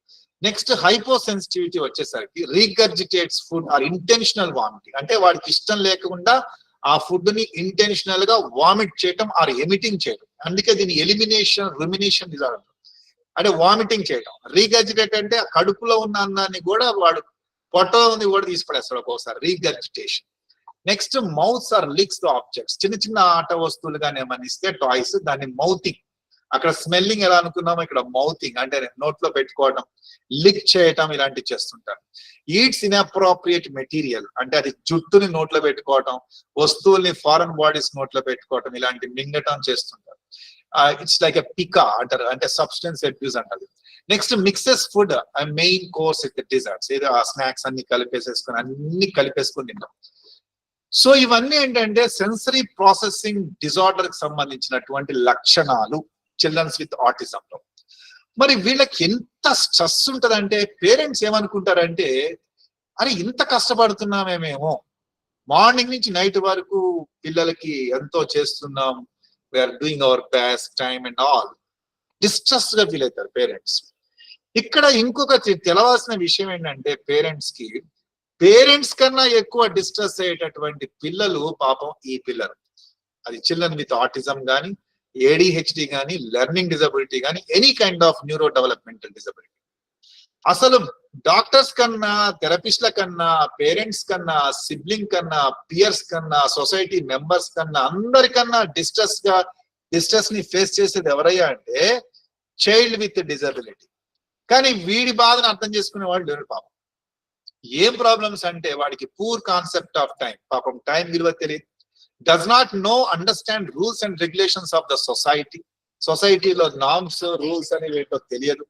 Next hypo sensitivity వచ్చేసరికి regurgitates food or intentional vomiting అంటే వాడికి ఇష్టం లేకుండా ఆ food ని intentional గా వామిట్ చేయటం ఆర్ ఎమిటింగ్ చేయడం, అందుకే దీన్ని ఎలిమినేషన్ రుమినేషన్ డిజార్డర్ అంటే వామిటింగ్ చేయడం. రీగర్జిటేట్ అంటే కడుపులో ఉన్న అన్నాన్ని కూడా వాడు పొట్టని కూడా తీసిపడేస్తాడు ఒక్కోసారి, regurgitation. Next mouths or licks the objects చిన్న ఆట వస్తువులు కానీ ఏమన్నా ఇస్తే టాయ్స్ దాన్ని మౌతింగ్, అక్కడ స్మెల్లింగ్ ఎలా అనుకున్నామో ఇక్కడ మౌతింగ్ అంటే నోట్లో పెట్టుకోవడం, లిక్ చేయటం ఇలాంటివి చేస్తుంటారు. ఈట్స్ ఇన్అప్రోప్రియేట్ మెటీరియల్ అంటే అది జుట్టుని నోట్లో పెట్టుకోవటం, వస్తువుల్ని ఫారెన్ బాడీస్ నోట్లో పెట్టుకోవటం ఇలాంటి మింగటం చేస్తుంటారు. ఇట్స్ లైక్ ఎ పికా అంటారు అంటే సబ్స్టెన్స్ అబ్యూస్ అంటారు. Next mixes food main course with desserts ఏదో ఆ స్నాక్స్ అన్ని కలిపేసుకొని తింటాం. సో ఇవన్నీ ఏంటంటే సెన్సరీ ప్రాసెసింగ్ డిజార్డర్ కి సంబంధించినటువంటి లక్షణాలు చిల్డ్రన్స్ విత్ ఆటిజం లో. మరి వీళ్ళకి ఎంత స్ట్రెస్ ఉంటదంటే పేరెంట్స్ ఏమనుకుంటారంటే అరే ఇంత కష్టపడుతున్నామేమో, మార్నింగ్ నుంచి నైట్ వరకు పిల్లలకి ఎంతో చేస్తున్నాం, we're doing our best time and all, distress గా ఫీల్ అవుతారు పేరెంట్స్. ఇక్కడ ఇంకొక తెలవాల్సిన విషయం ఏంటంటే పేరెంట్స్ కన్నా ఎక్కువ డిస్ట్రెస్ అయ్యేటటువంటి పిల్లలు పాపం ఈ పిల్లలు, అది చిల్డ్రన్ విత్ ఆటిజం కానీ ADHD కానీ లెర్నింగ్ డిజబిలిటీ కానీ any kind of neuro developmental disability. అసలు డాక్టర్స్ కన్నా, థెరపిస్ట్ల కన్నా, పేరెంట్స్ కన్నా, సిబ్లింగ్ కన్నా, పియర్స్ కన్నా, సొసైటీ మెంబర్స్ కన్నా అందరికన్నా డిస్ట్రెస్ ని ఫేస్ చేసేది ఎవరయ్యా అంటే చైల్డ్ విత్ డిజబిలిటీ. కానీ వీడి బాధను అర్థం చేసుకునే వాళ్ళు లేరు పాపం. ఏం ప్రాబ్లమ్స్ అంటే వాడికి పూర్ కాన్సెప్ట్ ఆఫ్ టైం, పాపం టైం విలువ తెలియదు, does not know understand rules and regulations of the society, సొసైటీలో నార్మ్స్ రూల్స్ అనేవి ఏంటో తెలియదు,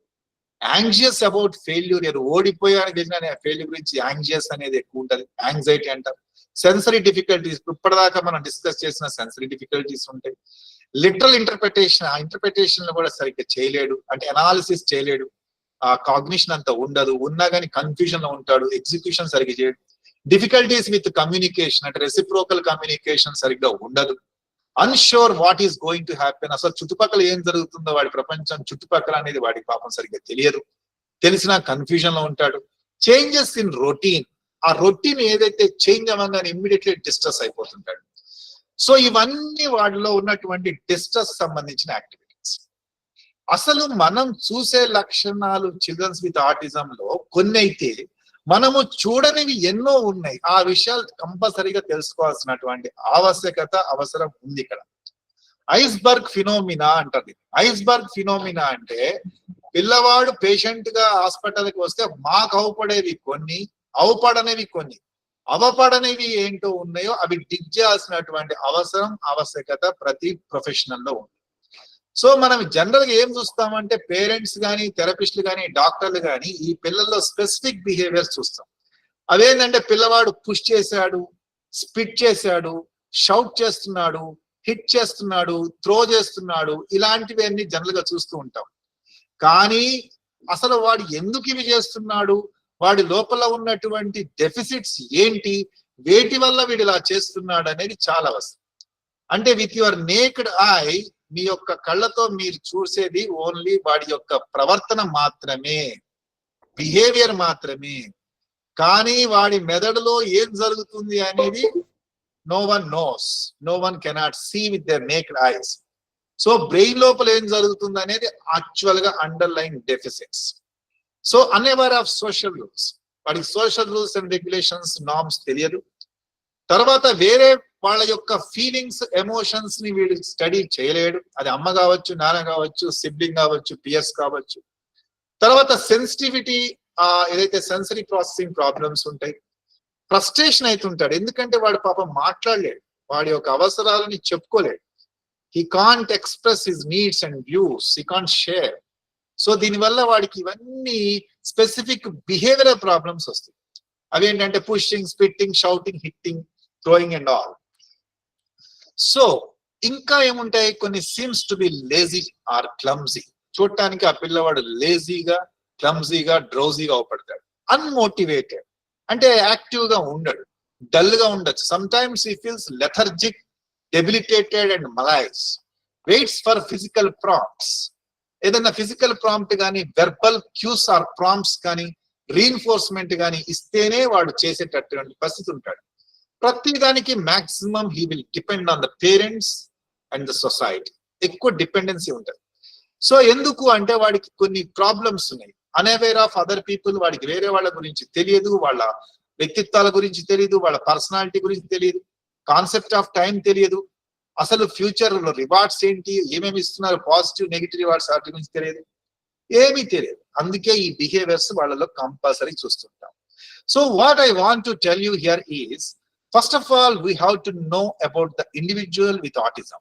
యాంగ్జియస్ అబౌట్ ఫెయిల్యూర్, ఏదో ఓడిపోయాను తెలిసిన ఫెయిల్యూర్ గురించి యాంగ్జియస్ అనేది ఎక్కువ ఉంటది, యాంగ్జైటీ అంటారు. సెన్సరీ డిఫికల్టీస్, ఇప్పటిదాకా మనం డిస్కస్ చేసిన సెన్సరీ డిఫికల్టీస్ ఉంటాయి. లిటరల్ ఇంటర్ప్రిటేషన్, ఆ ఇంటర్ప్రిటేషన్ కూడా సరిగ్గా చేయలేడు, అంటే అనాలిసిస్ చేయలేడు, ఆ కాగ్నిషన్ అంత ఉండదు, ఉన్నా కానీ కన్ఫ్యూజన్ లో ఉంటాడు, ఎగ్జిక్యూషన్ సరిగ్గా చేయడు. డిఫికల్టీస్ విత్ కమ్యూనికేషన్, అంటే రెసిప్రోకల్ కమ్యూనికేషన్ సరిగ్గా ఉండదు. Unsure what is going to happen, అసలు చుట్టుపక్కల ఏం జరుగుతుందో వాడి ప్రపంచం చుట్టుపక్కల అనేది వాడికి పాపం సరిగ్గా తెలియదు, తెలిసినా కన్ఫ్యూజన్ లో ఉంటాడు. చేంజెస్ ఇన్ రొటీన్, ఆ రొటీన్ ఏదైతే చేంజ్ అవ్వగానే ఇమ్మీడియట్లీ డిస్ట్రెస్ అయిపోతుంటాడు. సో ఇవన్నీ వాడిలో ఉన్నటువంటి డిస్ట్రెస్ సంబంధించిన యాక్టివిటీస్. అసలు మనం చూసే లక్షణాలు చిల్డ్రన్స్ విత్ ఆటిజం లో కొన్ని అయితే మనము చూడనివి ఎన్నో ఉన్నాయి. ఆ విషయాలు కంపల్సరీగా తెలుసుకోవాల్సినటువంటి ఆవశ్యకత, అవసరం ఉంది ఇక్కడ. ఐస్బర్గ్ ఫినోమినా అంటది. ఐస్బర్గ్ ఫినోమినా అంటే పిల్లవాడు పేషెంట్ గా హాస్పిటల్కి వస్తే మాకు అవపడేవి కొన్ని, అవపడనేవి కొన్ని, అవపడనేవి ఏంటో ఉన్నాయో అవి డిగ్ చేయాల్సినటువంటి అవసరం, ఆవశ్యకత ప్రతి ప్రొఫెషనల్ లో ఉంది. సో మనం జనరల్ గా ఏం చూస్తామంటే పేరెంట్స్ కానీ, థెరపిస్టులు కానీ, డాక్టర్లు కానీ ఈ పిల్లల్లో స్పెసిఫిక్ బిహేవియర్స్ చూస్తాం. అవేంటంటే పిల్లవాడు పుష్ చేశాడు, స్పిట్ చేశాడు, షౌట్ చేస్తున్నాడు, హిట్ చేస్తున్నాడు, త్రో చేస్తున్నాడు, ఇలాంటివి అన్ని జనరల్ గా చూస్తూ ఉంటాం. కానీ అసలు వాడు ఎందుకు ఇవి చేస్తున్నాడు, వాడి లోపల ఉన్నటువంటి డెఫిసిట్స్ ఏంటి, వేటి వల్ల వీడు ఇలా చేస్తున్నాడు అనేది చాలా అవసరం. అంటే విత్ యువర్ నేక్డ్ ఐ, మీ యొక్క కళ్ళతో మీరు చూసేది ఓన్లీ వాడి యొక్క ప్రవర్తన మాత్రమే, బిహేవియర్ మాత్రమే. కానీ వాడి మెదడులో ఏం జరుగుతుంది అనేది no one knows, no one cannot see with their naked eyes. So brain లోపల ఏం జరుగుతుంది అనేది యాక్చువల్ గా underline deficits. So unaware of social rules, వాడికి social rules and regulations, norms తెలియదు. తర్వాత వేరే వాళ్ళ యొక్క ఫీలింగ్స్, ఎమోషన్స్ ని వీడు స్టడీ చేయలేడు. అది అమ్మ కావచ్చు, నాన్న కావచ్చు, సిబ్లింగ్ కావచ్చు, పియర్స్ కావచ్చు. తర్వాత సెన్సిటివిటీ, ఏదైతే సెన్సరీ ప్రాసెసింగ్ ప్రాబ్లమ్స్ ఉంటాయి. ఫ్రస్ట్రేషన్ అవుతుంటాడు, ఎందుకంటే వాడు పాపం మాట్లాడలేడు, వాడి యొక్క అవసరాలని చెప్పుకోలేడు. He can't express his needs and views, he can't share. So దీనివల్ల వాడికి ఇవన్నీ స్పెసిఫిక్ బిహేవియరల్ ప్రాబ్లమ్స్ వస్తాయి. అవేంటంటే pushing, spitting, shouting, hitting, throwing and all. So ఇంకా ఏముంటాయి, కొన్ని seems to be lazy or clumsy. చూడటానికి ఆ పిల్లవాడు లేజీగా, క్లమ్జీగా, డ్రౌజీగా అవపడతాడు. అన్మోటివేటెడ్ అంటే యాక్టివ్ గా ఉండడు, డల్ గా ఉండొచ్చు. Sometimes he feels lethargic, debilitated and malaise. Waits for physical prompts, ఏదైనా ఫిజికల్ ప్రాంప్ట్ కానీ, వెర్బల్ క్యూస్ ఆర్ ప్రాంప్ట్స్ కానీ, రీఇన్ఫోర్స్మెంట్ కానీ ఇస్తేనే వాడు చేసేటటువంటి పరిస్థితి ఉంటాడు. ప్రతి దానికి maximum he will depend on the parents and the society. ఎక్కువ డిపెండెన్సీ ఉంటుంది. సో ఎందుకు అంటే వాడికి కొన్ని ప్రాబ్లమ్స్ ఉన్నాయి. అన్అవేర్ ఆఫ్ అదర్ పీపుల్, వాడికి వేరే వాళ్ళ గురించి తెలియదు, వాళ్ళ వ్యక్తిత్వాల గురించి తెలియదు, వాళ్ళ పర్సనాలిటీ గురించి తెలియదు, కాన్సెప్ట్ ఆఫ్ టైం తెలియదు, అసలు ఫ్యూచర్ లో రివార్డ్స్ ఏంటి, ఏమేమి ఇస్తున్నారు, పాజిటివ్, నెగిటివ్ రివార్డ్స్ వాటి గురించి తెలియదు, ఏమీ తెలియదు. అందుకే ఈ బిహేవియర్స్ వాళ్ళలో కంపల్సరీ చూస్తుంటాం. So what I want to tell you here is, first of all we have to know about the individual with autism.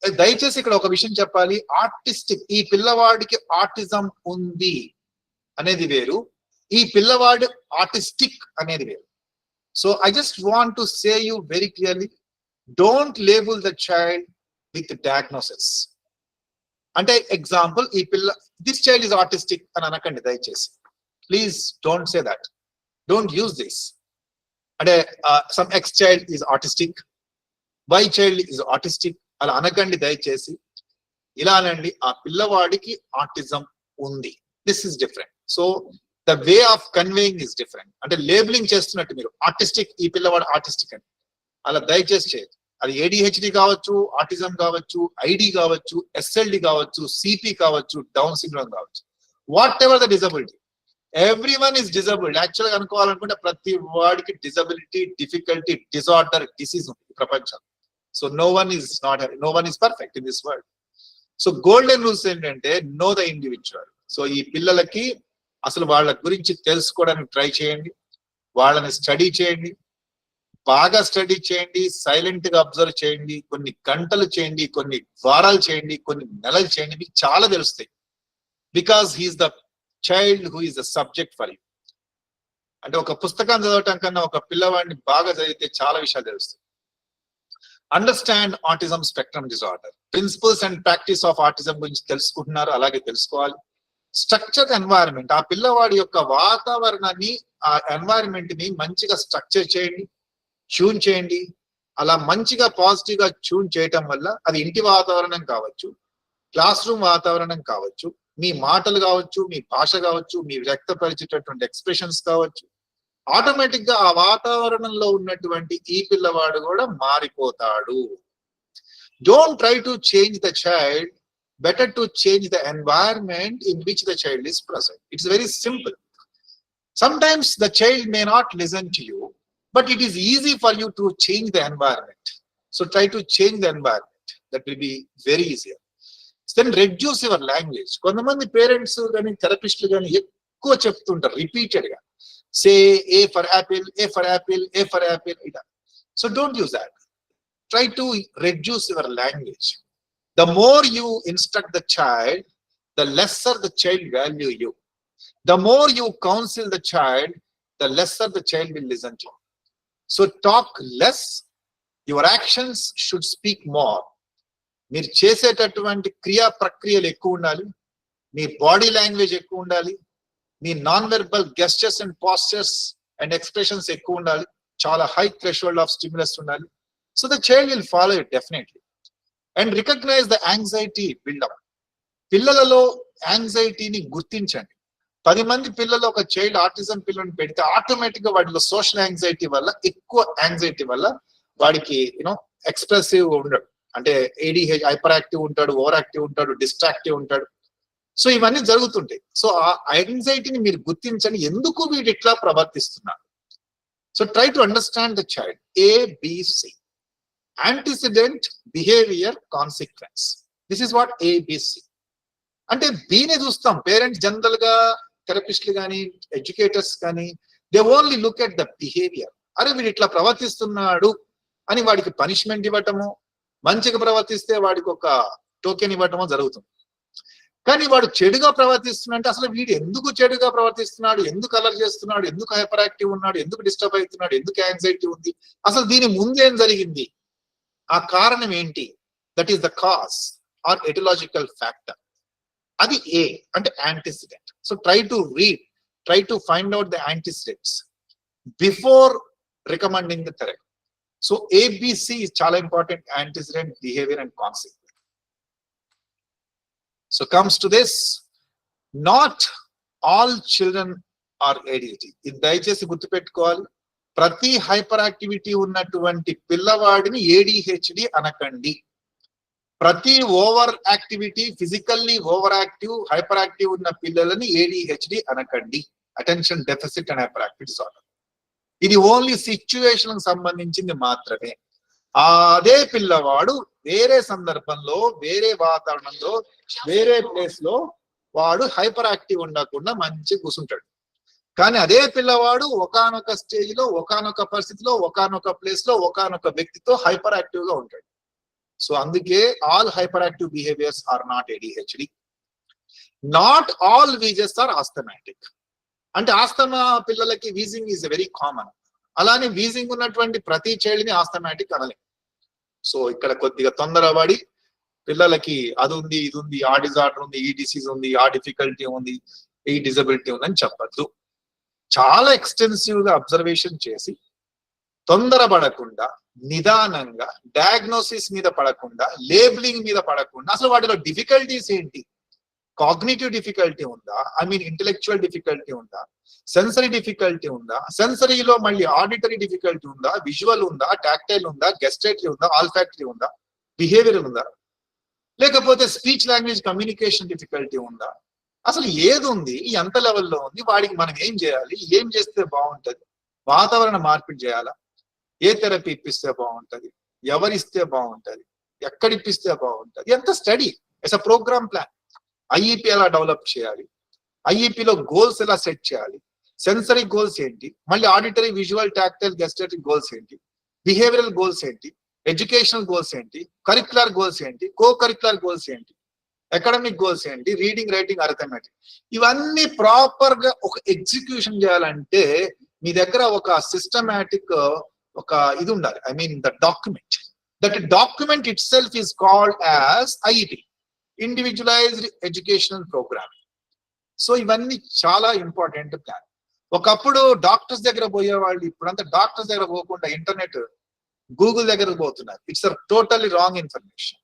దయచేసి ఇక్కడ ఒక విషయం చెప్పాలి, ఆర్టిస్టిక్, ఈ పిల్లవాడికి ఆటిజం ఉంది అనేది వేరు, ఈ పిల్లవాడు ఆర్టిస్టిక్ అనేది వేరు. So I just want to say you very clearly, don't label the child with diagnosis. అంటే ఎగ్జాంపుల్, ఈ పిల్ల, దిస్ చైల్డ్ ఈజ్ ఆర్టిస్టిక్ అని అనకండి దయచేసి, please don't say that, don't use this. అంటే some X child is autistic, Y child is autistic అలా అనకండి దయచేసి. ఇలా అనండి, ఆ పిల్లవాడికి ఆటిజం ఉంది, this is different. So the way of conveying is different. అంటే లేబులింగ్ చేస్తున్నట్టు మీరు ఆర్టిస్టిక్, ఈ పిల్లవాడు ఆర్టిస్టిక్ అని అలా దయచేసి చేయదు. అది ADHD కావచ్చు, ఆటిజం కావచ్చు, ID కావచ్చు, SLD కావచ్చు, CP కావచ్చు, డౌన్ సిండ్రోమ్ కావచ్చు, what ever the disability, everyone is disabled. యాక్చువల్గా అనుకోవాలనుకుంటే ప్రతి వాడికి డిజబిలిటీ, డిఫికల్టీ, డిజార్డర్, డిసీజ్ ఉంది ఈ ప్రపంచం. So no one is perfect in this world. So golden rules ఏంటంటే నో ద ఇండివిజువల్. సో ఈ పిల్లలకి అసలు వాళ్ళ గురించి తెలుసుకోవడానికి ట్రై చేయండి, వాళ్ళని స్టడీ చేయండి, బాగా స్టడీ చేయండి, సైలెంట్ గా అబ్జర్వ్ చేయండి, కొన్ని గంటలు చేయండి, కొన్ని వారాలు చేయండి, కొన్ని నెలలు చేయండి, మీకు చాలా తెలుస్తాయి. Because he is the child who is the subject for you. అంటే ఒక పుస్తకం చదవటం కన్నా ఒక పిల్లవాడిని బాగా చదివితే చాలా విషయాలు తెలుస్తాయి. Understand autism spectrum disorder, principles and practice of autism గురించి తెలుసుకుంటున్నారు, అలాగే తెలుసుకోవాలి. స్ట్రక్చర్ ఎన్వైరన్మెంట్, ఆ పిల్లవాడి యొక్క వాతావరణాన్ని, ఆ ఎన్వైరన్మెంట్ ని మంచిగా స్ట్రక్చర్ చేయండి, ట్యూన్ చేయండి. అలా మంచిగా పాజిటివ్ గా ట్యూన్ చేయటం వల్ల అది ఇంటి వాతావరణం కావచ్చు, క్లాస్ రూమ్ వాతావరణం కావచ్చు, మీ మాటలు కావచ్చు, మీ భాష కావచ్చు, మీ వ్యక్తపరిచేటటువంటి ఎక్స్ప్రెషన్స్ కావచ్చు, ఆటోమేటిక్ గా ఆ వాతావరణంలో ఉన్నటువంటి ఈ పిల్లవాడు కూడా మారిపోతాడు. Don't try to change the child, better to change the environment in which the child is present. It's very simple. Sometimes the child may not listen to you, but it is easy for you to change the environment. So try to change the environment. That will be very easier. Then reduce your language. కొంతమంది parents కానీ థెరపిస్టులు కానీ ఎక్కువ చెప్తుంటారు repeated గా, say A for apple, A for apple, A for apple ఇలా. So don't use that. Try to reduce your language. The more you instruct the child, the lesser the child value you. The more you counsel the child, the lesser the child will listen to you. So talk less. Your actions should speak more. మీరు చేసేటటువంటి క్రియా ప్రక్రియలు ఎక్కువ ఉండాలి, మీ body language ఎక్కువ ఉండాలి, మీ non verbal gestures and postures and expressions ఎక్కువ ఉండాలి, చాలా హై థ్రెషోల్డ్ ఆఫ్ స్టిమ్యులస్ ఉండాలి. So the child will follow it definitely. And recognize the anxiety build-up. పిల్లలలో యాంగ్జైటీని గుర్తించండి. 10 మంది పిల్లలు ఒక చైల్డ్ ఆటిజం పిల్లల్ని పెడితే ఆటోమేటిక్ గా వాడిలో సోషల్ యాంగ్జైటీ వల్ల, ఎక్కువ యాంగ్జైటీ వల్ల వాడికి ఎక్స్ప్రెసివ్ ఉండడు. అంటే ఏడిహెచ్, హైపర్ యాక్టివ్ ఉంటాడు, ఓవర్ యాక్టివ్ ఉంటాడు, డిస్ట్రాక్టివ్ ఉంటాడు. సో ఇవన్నీ జరుగుతుంటాయి. సో ఆ యాంగ్జైటీని మీరు గుర్తించండి, ఎందుకు వీడు ఇట్లా ప్రవర్తిస్తున్నాడు. So try to understand the child. ABC. Antecedent, behavior, consequence. This is what ABC. అంటే బీనే చూస్తాం. పేరెంట్స్ జనరల్ గా, థెరపిస్టులు కానీ, ఎడ్యుకేటర్స్ కానీ, they only look at the behaviour. అరే వీడు ఇట్లా ప్రవర్తిస్తున్నాడు అని వాడికి పనిష్మెంట్ ఇవ్వటము, మంచిగా ప్రవర్తిస్తే వాడికి ఒక టోకెన్ ఇవ్వటమో జరుగుతుంది. కానీ వాడు చెడుగా ప్రవర్తిస్తున్నాడు, అసలు వీడు ఎందుకు చెడుగా ప్రవర్తిస్తున్నాడు, ఎందుకు అలర్ చేస్తున్నాడు, ఎందుకు హైపర్ యాక్టివ్ ఉన్నాడు, ఎందుకు డిస్టర్బ్ అవుతున్నాడు, ఎందుకు యాంగ్జైటీ ఉంది, అసలు దీని ముందేం జరిగింది, ఆ కారణం ఏంటి, that is the cause or aetiological factor. అది ఏ అంటే antecedent. So try to read, try to find out the antecedents before recommending the therapy. So ABC is చాలా important, antecedent, behaviour and consequence. So comes to this, not all children are ADHD. ఇది దయచేసి గుర్తుపెట్టుకోవాలి. ప్రతి hyper activity ఉన్నటువంటి పిల్లవాడిని ADHD అనకండి. ప్రతి over activity, physically over active, hyper active ఉన్న పిల్లలని ADHD అనకండి. Attention deficit and hyper active disorder. ఇది ఓన్లీ సిచ్యువేషన్ సంబంధించింది మాత్రమే. అదే పిల్లవాడు వేరే సందర్భంలో, వేరే వాతావరణంలో, వేరే ప్లేస్ లో వాడు హైపర్ యాక్టివ్ ఉండకుండా మంచిగా కూర్చుంటాడు. కానీ అదే పిల్లవాడు ఒకానొక స్టేజ్ లో, ఒకానొక పరిస్థితిలో, ఒకానొక ప్లేస్ లో, ఒకానొక వ్యక్తితో హైపర్ యాక్టివ్ గా ఉంటాడు. సో అందుకే all hyperactive behaviours are not ADHD. Not all wheezes are asthmatic. అంటే ఆస్తమా పిల్లలకి వీజింగ్ ఈజ్ వెరీ కామన్. అలానే వీజింగ్ ఉన్నటువంటి ప్రతి చైల్డ్ ని ఆస్థమాటిక్ అనలేం. సో ఇక్కడ కొద్దిగా తొందరపడి పిల్లలకి అది ఉంది, ఇది ఉంది, ఆ డిజార్డర్ ఉంది, ఈ డిసీజ్ ఉంది, ఆ డిఫికల్టీ ఉంది, ఈ డిజబిలిటీ ఉంది అని చెప్పద్దు. చాలా ఎక్స్టెన్సివ్ గా అబ్జర్వేషన్ చేసి, తొందరపడకుండా, నిదానంగా, డయాగ్నోసిస్ మీద పడకుండా, లేబులింగ్ మీద పడకుండా, అసలు వాటిలో డిఫికల్టీస్ ఏంటి, కాగ్నిటివ్ డిఫికల్టీ ఉందా, ఇంటెలెక్చువల్ డిఫికల్టీ ఉందా, సెన్సరీ డిఫికల్టీ ఉందా, సెన్సరీలో మళ్ళీ ఆడిటరీ డిఫికల్టీ ఉందా, విజువల్ ఉందా, టాక్టైల్ ఉందా, గెస్టేటరీ ఉందా, ఆల్ఫాక్టరీ ఉందా, బిహేవియర్ ఉందా, లేకపోతే స్పీచ్ లాంగ్వేజ్ కమ్యూనికేషన్ డిఫికల్టీ ఉందా, అసలు ఏది ఉంది, ఎంత లెవెల్లో ఉంది, వాడికి మనం ఏం చేయాలి, ఏం చేస్తే బాగుంటది, వాతావరణ మార్పిడి చేయాలా, ఏ థెరపీ ఇప్పిస్తే బాగుంటది, ఎవరిస్తే బాగుంటది, ఎక్కడ ఇప్పిస్తే బాగుంటది, ఎంత study as a programme plan. IEP ఎలా డెవలప్ చేయాలి, ఐఈపీలో గోల్స్ ఎలా సెట్ చేయాలి, సెన్సరీ గోల్స్ ఏంటి, మళ్ళీ auditory, visual, tactile, gustatory goals ఏంటి, బిహేవియరల్ గోల్స్ ఏంటి, ఎడ్యుకేషనల్ గోల్స్ ఏంటి, కరిక్యులర్ గోల్స్ ఏంటి, కో కరిక్యులర్ గోల్స్ ఏంటి, అకాడమిక్ గోల్స్ ఏంటి, రీడింగ్, రైటింగ్, అర్థమెటిక్, ఇవన్నీ ప్రాపర్ గా ఒక ఎగ్జిక్యూషన్ చేయాలంటే మీ దగ్గర ఒక సిస్టమాటిక్ ఒక ఇది ఉండాలి. I mean the document. That document itself is called as IET, individualised educational programme. So ఇవన్నీ చాలా ఇంపార్టెంట్ ప్లాన్. ఒకప్పుడు డాక్టర్స్ దగ్గర పోయేవాళ్ళు, ఇప్పుడంతా డాక్టర్స్ దగ్గర పోకుండా ఇంటర్నెట్, గూగుల్ దగ్గరకు పోతున్నారు. It's a totally wrong information.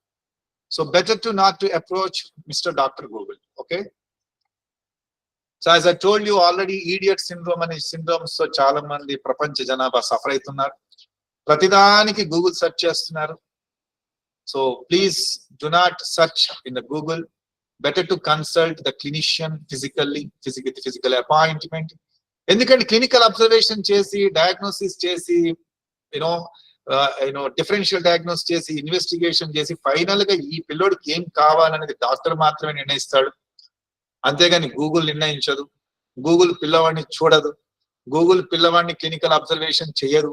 So better to not to approach Mr. Dr. Google. Okay. So as I told you already, idiot syndrome and syndromes so చాలా మంది ప్రపంచ జనాభా సఫర్ అవుతున్నారు. ప్రతిదానికి గూగుల్ సెర్చ్ చేస్తున్నారు. So please do not search in the Google. Better to consult the clinician physical appointment. ఎందుకంటే clinical observation చేసి, diagnosis చేసి, డిఫరెన్షియల్ డయాగ్నోస్ చేసి, ఇన్వెస్టిగేషన్ చేసి, ఫైనల్ గా ఈ పిల్లోడికి ఏం కావాలనేది డాక్టర్ మాత్రమే నిర్ణయిస్తాడు. అంతేగాని గూగుల్ నిర్ణయించదు. గూగుల్ పిల్లవాడిని చూడదు. గూగుల్ పిల్లవాడిని క్లినికల్ అబ్జర్వేషన్ చేయదు.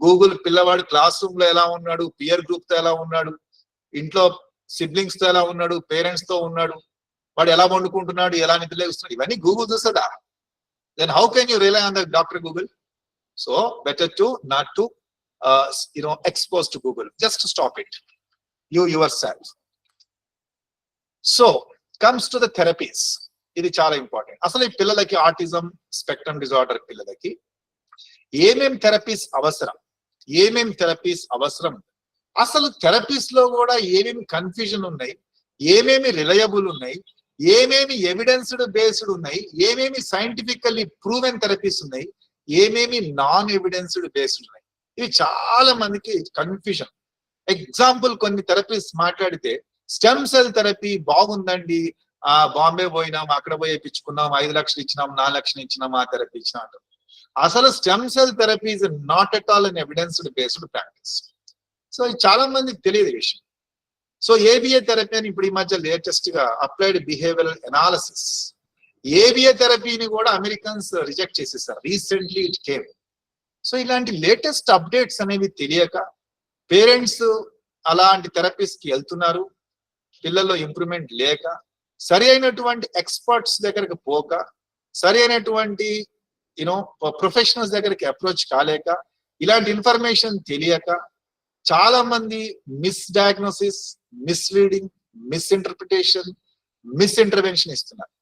గూగుల్ పిల్లవాడు క్లాస్ రూమ్ లో ఎలా ఉన్నాడు, పియర్ గ్రూప్ తో ఎలా ఉన్నాడు, ఇంట్లో సిబ్లింగ్స్ తో ఎలా ఉన్నాడు, పేరెంట్స్ తో ఉన్నాడు, వాడు ఎలా వండుకుంటున్నాడు, ఎలా నిద్రలేస్తున్నాడు, ఇవన్నీ గూగుల్ చూస్తుందా? Then how can you rely on the doctor Google? So better to not to exposed to Google. Just stop it, you yourself. So comes to the therapies. ఇది చాలా ఇంపార్టెంట్. అసలు ఈ పిల్లలకి ఆటిజం స్పెక్ట్రమ్ డిజార్డర్ పిల్లలకి ఏమేం therapies అవసరం, అసలు therapies లో కూడా ఏమేమి కన్ఫ్యూజన్ ఉన్నాయి, ఏమేమి రిలయబుల్ ఉన్నాయి, ఏమేమి ఎవిడెన్స్డ్ బేస్డ్ ఉన్నాయి, ఏమేమి సైంటిఫికల్లీ ప్రూవెన్ థెరపీస్ ఉన్నాయి, ఏమేమి నాన్ ఎవిడెన్స్డ్ బేస్డ్ ఉన్నాయి. ఇవి చాలా మందికి కన్ఫ్యూజన్. ఎగ్జాంపుల్ కొన్ని థెరపీస్ మాట్లాడితే, స్టెమ్ సెల్ థెరపీ బాగుందండి, బాంబే పోయినాం, అక్కడ పోయి ఇప్పించుకున్నాం, 5 లక్షలు ఇచ్చినాం, 4 లక్షలు ఇచ్చినాం, ఆ థెరపీ ఇచ్చినాం. అసలు stem cell therapy is not at all an evidenced based practice. So ఇది చాలా మందికి తెలియదు విషయం. సో ఏబిఏ థెరపీ అని ఇప్పుడు ఈ మధ్య లేటెస్ట్ గా అప్లైడ్ బిహేవియరల్ ఎనాలిసిస్, ఏబిఏ థెరపీని కూడా అమెరికన్స్ రిజెక్ట్ చేసేసారు. Recently it came. సో ఇలాంటి లేటెస్ట్ అప్డేట్స్ అనేవి తెలియక పేరెంట్స్ అలాంటి థెరపీస్ కి వెళ్తున్నారు. పిల్లల్లో ఇంప్రూవ్మెంట్ లేక, సరి అయినటువంటి ఎక్స్పర్ట్స్ దగ్గరికి పోక, సరి అయినటువంటి ప్రొఫెషనల్స్ దగ్గరికి అప్రోచ్ కాలేక, ఇలాంటి ఇన్ఫర్మేషన్ తెలియక చాలా మంది మిస్ డయాగ్నోసిస్, మిస్లీడింగ్, మిస్ఇంటర్ప్రిటేషన్, మిస్ఇంటర్వెన్షన్ ఇస్తున్నారు.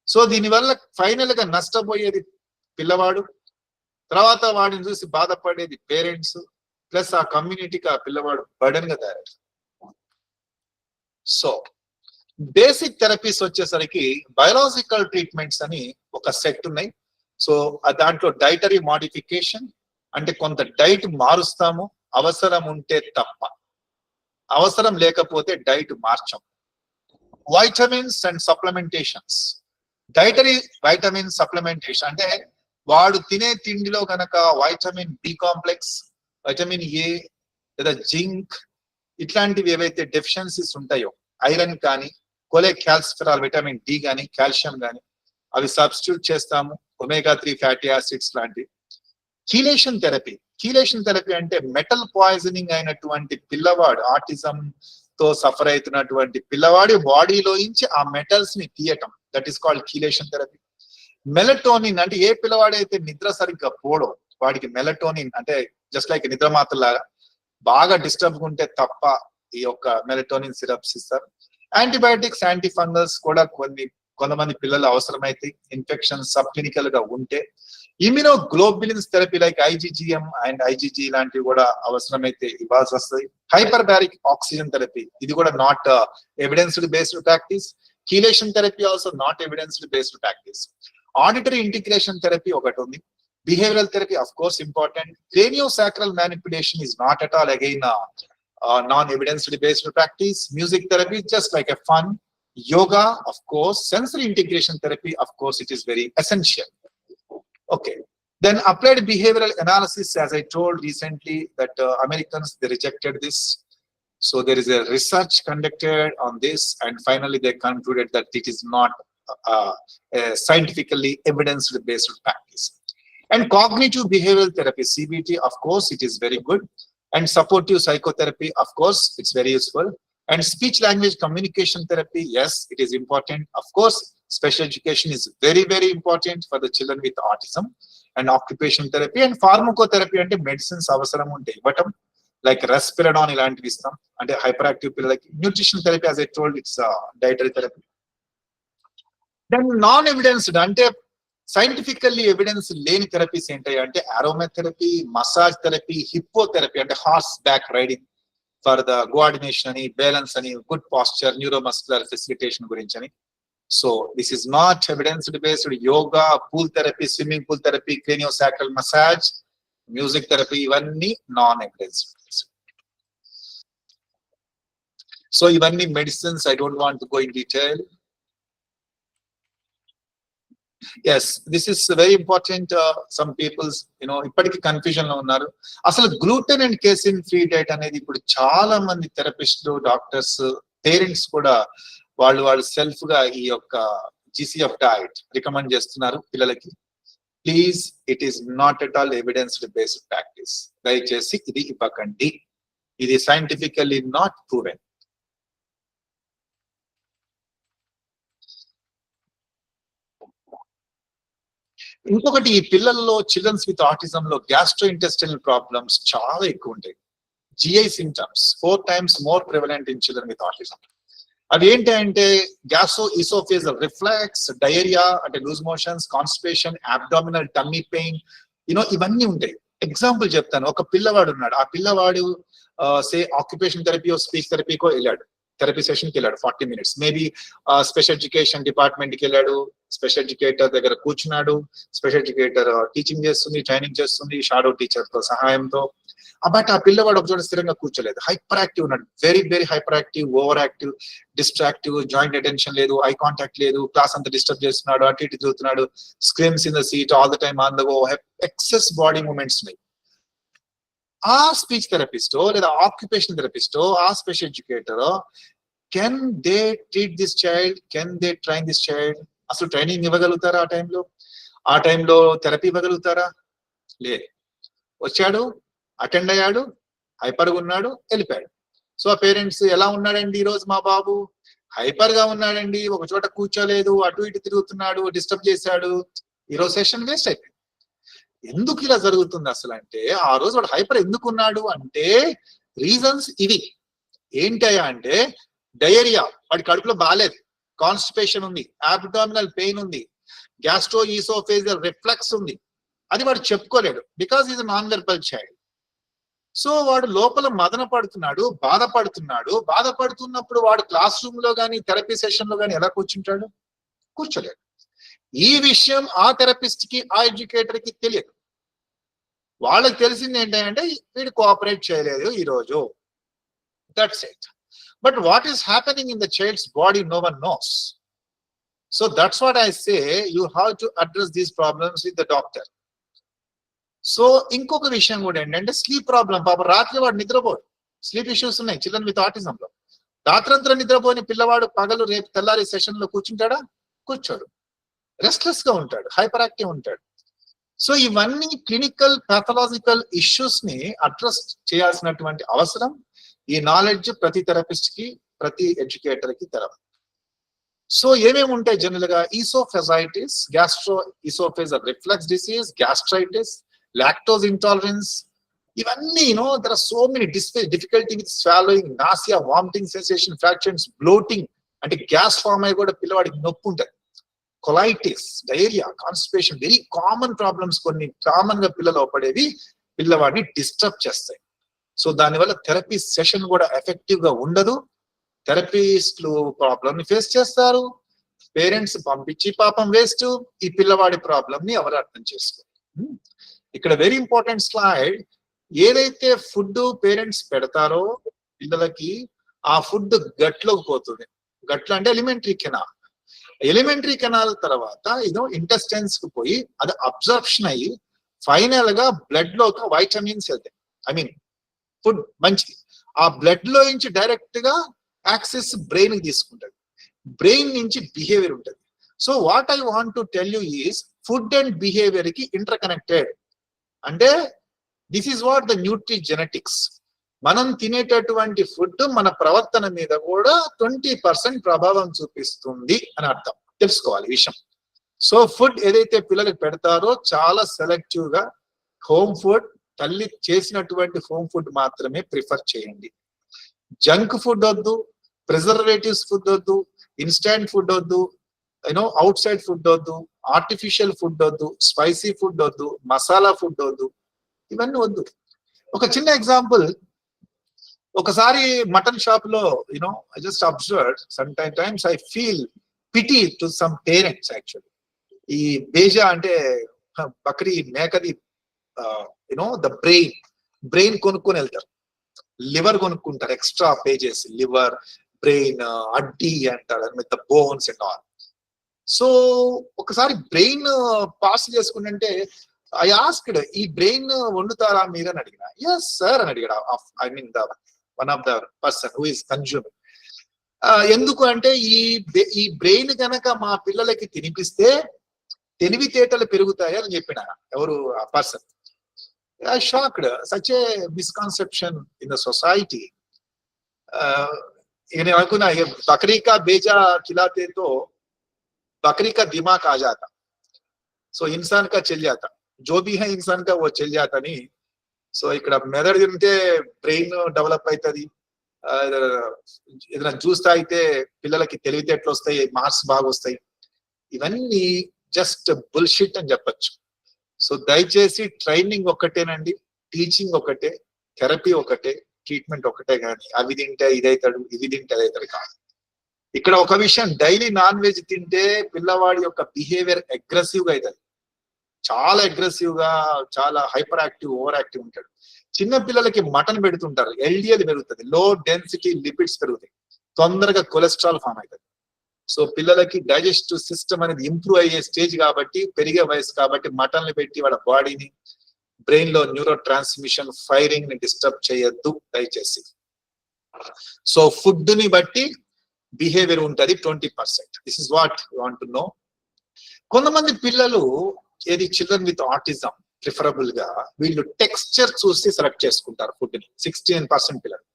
సో దీనివల్ల ఫైనల్ గా నష్టపోయేది పిల్లవాడు, తర్వాత వాడిని చూసి బాధపడేది పేరెంట్స్, ప్లస్ ఆ కమ్యూనిటీకి ఆ పిల్లవాడు బర్డెన్ గా తయారవుతాడు. సో బేసిక్ థెరపీస్ వచ్చేసరికి బయోలాజికల్ ట్రీట్మెంట్స్ అని ఒక సెట్ ఉన్నాయి. సో దాంట్లో డైటరీ మాడిఫికేషన్ అంటే కొంత డైట్ మారుస్తాము అవసరం ఉంటే తప్ప, అవసరం లేకపోతే డైట్ మార్చం. Vitamins and supplementations. Dietary vitamin supplementation అంటే వాడు తినే తిండిలో కనుక vitamin B complex, vitamin A లేదా జింక్ ఇట్లాంటివి ఏవైతే డెఫిషియన్సీస్ ఉంటాయో, ఐరన్ కానీ, కోలేకాల్సిఫెరాల్, విటమిన్ డి కానీ, కాల్షియం కానీ, అవి సబ్స్టిట్యూట్ చేస్తాము. ఒమేగా 3 ఫ్యాటీ యాసిడ్స్ లాంటివి. కీలేషన్ థెరపీ అంటే మెటల్ పాయిజనింగ్ అయినటువంటి పిల్లవాడు, ఆటిజం తో సఫర్ అవుతున్నటువంటి పిల్లవాడి బాడీలోంచి ఆ మెటల్స్ ని తీయటం, that is called chelation therapy. Melatonin అంటే ఏ పిల్లవాడైతే నిద్ర సరిగ్గా పోడో వాడికి మెలటోనిన్ అంటే జస్ట్ లైక్ నిద్ర మాత్రలాగా బాగా డిస్టర్బ్ ఉంటే తప్ప ఈ యొక్క మెలటోనిన్ సిరప్స్ ఇస్తారు. యాంటీబయాటిక్స్, యాంటీ ఫంగల్స్ కూడా కొంతమంది పిల్లలు అవసరమైతే, ఇన్ఫెక్షన్ సబ్ క్లినికల్ గా ఉంటే. Immunoglobulins therapy like IgGM and IgG లాంటివి కూడా అవసరమైతే ఇవ్వాల్సి వస్తుంది. హైపర్ బ్యారిక్ ఆక్సిజన్ థెరపీ, ఇది కూడా not evidenced based practice. Chelation therapy also not evidenced based practice. Auditory integration therapy ఒకటి ఉంది. Behavioural therapy of course important. Craniosacral manipulation is not at all again non-evidence based practice. Music therapy just like a fun. Yoga of course. Sensory integration therapy of course it is very essential. Okay, then applied behavioral analysis, as I told recently that Americans they rejected this. So there is a research conducted on this and finally they concluded that it is not a scientifically evidence based practice. And cognitive behavioral therapy, CBT, of course it is very good. And supportive psychotherapy, of course it's very useful. And speech language communication therapy, yes, it is important. Of course special education is very very important for the children with autism. And occupational therapy and pharmacotherapy అంటే medicines అవసరం ఉంటే ఇవ్వటం, like risperidone ఇలాంటివి ఇస్తాం. అంటే hyper active పిల్లలకి nutrition therapy, as I told, it's dietary therapy. Then non evidenced అంటే scientifically evidence లేని థెరపీస్ ఏంటి అంటే అరోమాథెరపీ, మసాజ్ థెరపీ, హిప్పోథెరపీ అంటే horse back riding for the coordination అని, బ్యాలెన్స్ అని, గుడ్ పాస్చర్, న్యూరోమస్కులర్ ఫెసిలిటేషన్ గురించి అని. So this is not evidence based. Yoga, pool therapy, swimming pool therapy, craniosacral massage, music therapy, ivanni non evidence based. So ivanni medicines, I don't want to go in detail. Yes, this is very important. Some people's, ఇప్పటికి confusion లో ఉన్నారు. అసలు gluten and casein free diet అనేది ఇప్పుడు చాలా మంది థెరపిస్టులు, doctors, parents కూడా వాళ్ళు సెల్ఫ్ గా ఈ యొక్క GCF డైట్ రికమెండ్ చేస్తున్నారు పిల్లలకి. Please, it is not at all evidenced based practice. దయచేసి ఇది ఇవ్వకండి. ఇది సైంటిఫికల్లీ నాట్ ప్రూవెన్. ఇంకొకటి, ఈ పిల్లల్లో, చిల్డ్రన్స్ విత్ ఆటిజం లో గ్యాస్ట్రో ఇంటెస్టినల్ ప్రాబ్లమ్స్ చాలా ఎక్కువ ఉంటాయి. GI symptoms 4 times more prevalent in children with autism. అవి ఏంటి అంటే గ్యాస్ట్రో ఈసోఫేజియల్ రిఫ్లెక్స్, డయేరియా అంటే loose motions, constipation, abdominal tummy pain, ఇవన్నీ ఉంటాయి. ఎగ్జాంపుల్ చెప్తాను. ఒక పిల్లవాడు ఉన్నాడు. ఆ పిల్లవాడు సే ఆక్యుపేషన్ థెరపీ, స్పీచ్ థెరపీకో వెళ్ళాడు, థెరపీ సెషన్కి వెళ్ళాడు 40 minutes. మేబీ స్పెషల్ ఎడ్యుకేషన్ డిపార్ట్మెంట్కి వెళ్ళాడు, స్పెషల్ ఎడ్యుకేటర్ దగ్గర కూర్చున్నాడు, స్పెషల్ ఎడ్యుకేటర్ టీచింగ్ చేస్తుంది, ట్రైనింగ్ చేస్తుంది షాడో టీచర్ తో సహాయంతో. బట్ ఆ పిల్లవాడు ఒక చోట స్థిరంగా కూర్చోలేదు, హైపర్ యాక్టివ్ ఉన్నాడు, very very hyper active, over active, distractive, joint attention లేదు, ఐ కాంటాక్ట్ లేదు, క్లాస్ అంతా డిస్టర్బ్ చేస్తున్నాడు, అటు ఇటు తిరుగుతున్నాడు, స్క్రీమ్స్ in the seat all the time on the go, excess body movements ఉన్నాయి. ఆ స్పీచ్ థెరపిస్టో లేదా ఆక్యుపేషన్ థెరపిస్టో, ఆ special ఎడ్యుకేటరో, can they treat this child, can they train this child? అసలు ట్రైనింగ్ ఇవ్వగలుగుతారా ఆ టైంలో థెరపీ ఇవ్వగలుగుతారా? లేదు. వచ్చాడు, అటెండ్ అయ్యాడు, హైపర్గా ఉన్నాడు, వెళ్ళిపోయాడు. సో ఆ పేరెంట్స్, ఎలా ఉన్నాడండి ఈరోజు మా బాబు? హైపర్ గా ఉన్నాడండి, ఒక చోట కూర్చోలేదు, అటు ఇటు తిరుగుతున్నాడు, డిస్టర్బ్ చేశాడు, ఈరోజు సెషన్ వేస్ట్ అయిపోయింది. ఎందుకు ఇలా జరుగుతుంది అసలు అంటే, ఆ రోజు వాడు హైపర్ ఎందుకు ఉన్నాడు అంటే రీజన్స్ ఇవి. ఏంటయ్యా అంటే, డయేరియా, వాడి కడుపులో బాలేదు, కాన్స్టిపేషన్ ఉంది, అబ్డామినల్ పెయిన్ ఉంది, గ్యాస్ట్రో ఈసోఫేజియల్ రిఫ్లెక్స్ ఉంది. అది వాడు చెప్పుకోలేడు, because is non verbal child. So వాడు లోపల మదన పడుతున్నాడు, బాధపడుతున్నప్పుడు వాడు క్లాస్ రూమ్ లో కానీ థెరపీ సెషన్ లో కానీ ఎలా కూర్చుంటాడు? కూర్చోలేడు. ఈ విషయం ఆ థెరపిస్ట్ కి, ఆ ఎడ్యుకేటర్ కి తెలియదు. వాళ్ళకి తెలిసింది ఏంటంటే వీడు కోఆపరేట్ చేయలేదు ఈ రోజు, that's it. But what is happening in the child's body no one knows. So that's what I say, you have to address these problems with the doctor. So ఇంకొక విషయం కూడా ఏంటంటే స్లీప్ ప్రాబ్లం. పాప రాత్రి వాడు నిద్రపోడు, స్లీప్ ఇష్యూస్ ఉన్నాయి children with autism లో. రాత్రంతా నిద్రపోని పిల్లవాడు పగలు రేపు తెల్లారి సెషన్ లో కూర్చుంటాడా? కూర్చోడు, రెస్ట్లెస్ గా ఉంటాడు, హైపర్ యాక్టివ్ ఉంటాడు. సో ఇవన్నీ క్లినికల్ పాథలాజికల్ ఇష్యూస్ ని అడ్రస్ చేయాల్సినటువంటి అవసరం ఈ నాలెడ్జ్ ప్రతి థెరపిస్ట్ కి, ప్రతి ఎడ్యుకేటర్ కి తెలవాలి. సో ఏమేమి ఉంటాయి జనరల్ గా? Oesophagitis, gastro oesophageal reflex disease, gastritis, lactose intolerance, ఇవన్నీ there are so many difficulty with swallowing, nausea, vomiting sensation, fractions, bloating, అంటే గ్యాస్ ఫామ్ అయ్యి కూడా పిల్లవాడికి నొప్పి ఉంటుంది, colitis, diarrhoea, constipation, very common problems. కొన్ని కామన్ గా పిల్లలు పడేవి పిల్లవాడిని డిస్టర్బ్ చేస్తాయి. సో దానివల్ల థెరపీ సెషన్ కూడా ఎఫెక్టివ్ గా ఉండదు. థెరపిస్టులు ప్రాబ్లమ్ ని ఫేస్ చేస్తారు, పేరెంట్స్ పంపించి పాపం వేస్ట్. ఈ పిల్లవాడి ప్రాబ్లమ్ ని ఎవరు అర్థం చేసుకోరు. ఇక్కడ వెరీ ఇంపార్టెంట్ స్లైడ్, ఏదైతే ఫుడ్ పేరెంట్స్ పెడతారో పిల్లలకి, ఆ ఫుడ్ గట్లోకి పోతుంది. గట్లు అంటే ఎలిమెంటరీ కెనాల్. ఎలిమెంటరీ కెనాల్ తర్వాత ఇంటెస్టైన్స్ కు పోయి అది అబ్జర్ప్షన్ అయ్యి ఫైనల్ గా బ్లడ్ లోకి వైటమిన్స్ వెళ్తాయి. ఐ మీన్ ఫుడ్ మంచిది, ఆ బ్లడ్ లో నుంచి డైరెక్ట్ గా యాక్సెస్ బ్రెయిన్ కి తీసుకుంటది. బ్రెయిన్ నుంచి బిహేవియర్ ఉంటుంది, so what I want to tell you is food and behaviour కి ఇంటర్కనెక్టెడ్. అంటే this is what the nutri genetics. మనం తినేటటువంటి ఫుడ్ మన ప్రవర్తన మీద కూడా 20% ప్రభావం చూపిస్తుంది అని అర్థం, తెలుసుకోవాలి విషయం. సో ఫుడ్ ఏదైతే పిల్లలకు పెడతారో చాలా సెలెక్టివ్ గా హోమ్ ఫుడ్, తల్లి చేసినటువంటి హోమ్ ఫుడ్ మాత్రమే ప్రిఫర్ చేయండి. జంక్ ఫుడ్ వద్దు, ప్రిజర్వేటివ్స్ ఫుడ్ వద్దు, ఇన్స్టాంట్ ఫుడ్ వద్దు, అవుట్ సైడ్ ఫుడ్ వద్దు, ఆర్టిఫిషియల్ ఫుడ్ వద్దు, స్పైసీ ఫుడ్ వద్దు, మసాలా ఫుడ్ వద్దు, ఇవన్నీ వద్దు. ఒక చిన్న ఎగ్జాంపుల్, ఒకసారి మటన్ షాప్ లో I just observe some times I feel pity to some parents. Actually ఈ బేజా అంటే బక్రీ మేకది ద బ్రెయిన్ కొనుక్కొని వెళ్తారు, లివర్ కొనుక్కుంటారు, ఎక్స్ట్రా పేజెస్, లివర్, బ్రెయిన్, అడ్డి అంటారు, with the bones and all. So ఒకసారి బ్రెయిన్ పాస్ చేసుకుంటే ఐ ఆస్క్డ్, ఈ బ్రెయిన్ వండుతారా మీరు అని అడిగిన. ఎస్ సార్ అని అడిగాడు. I mean the one of the person who is consuming. ఎందుకు అంటే ఈ బ్రెయిన్ కనుక మా పిల్లలకి తినిపిస్తే తెలివితేటలు పెరుగుతాయి అని చెప్పిన ఎవరు ఆ person. I shocked, such a misconception in the society. ये अनुकुना ये बकरी का बेजा खिलाते तो बकरी का दिमाग आ जाता, सो इंसान का चल जाता, जो भी है इंसान का वो चल जाता नहीं. సో ఇక్కడ మెదడు తింటే బ్రెయిన్ డెవలప్ అవుతుంది, ఏదైనా జ్యూస్ తాగితే పిల్లలకి తెలివితేటలు వస్తాయి, మార్క్స్ బాగా వస్తాయి. ఇవన్నీ జస్ట్ బుల్షిట్ అని చెప్పచ్చు. సో దయచేసి ట్రైనింగ్ ఒక్కటేనండి, టీచింగ్ ఒకటే, థెరపీ ఒకటే, ట్రీట్మెంట్ ఒకటే, కానీ అవి తింటే ఇదైతాడు, ఇవి తింటే అదైతాడు కాదు. ఇక్కడ ఒక విషయం, డైలీ నాన్ వెజ్ తింటే పిల్లవాడి యొక్క బిహేవియర్ అగ్రెసివ్ గా అవుతుంది, చాలా అగ్రెసివ్ గా, చాలా హైపర్ యాక్టివ్, ఓవర్ యాక్టివ్ ఉంటాడు. చిన్న పిల్లలకి మటన్ పెడుతుంటారు, ఎల్డిఎల్ పెరుగుతుంది, లో డెన్సిటీ లిపిడ్స్ పెరుగుతాయి, తొందరగా కొలెస్ట్రాల్ ఫామ్ అవుతుంది. సో పిల్లలకి డైజెస్టివ్ సిస్టమ్ అనేది ఇంప్రూవ్ అయ్యే స్టేజ్ కాబట్టి, పెరిగే వయసు కాబట్టి మటన్లు పెట్టి వాళ్ళ బాడీని, బ్రెయిన్ లో న్యూరో ట్రాన్స్మిషన్ ఫైరింగ్ ని డిస్టర్బ్ చేయొద్దు దయచేసి. సో ఫుడ్ ని బట్టి బిహేవియర్ ఉంటుంది 20%. This is what you want to know. కొంతమంది పిల్లలు ఏది చిల్డ్రన్ విత్ ఆటిజం ప్రిఫరబుల్ గా వీళ్ళు టెక్స్చర్ చూసి సెలెక్ట్ చేసుకుంటారు ఫుడ్ ని. 69% పిల్లలు.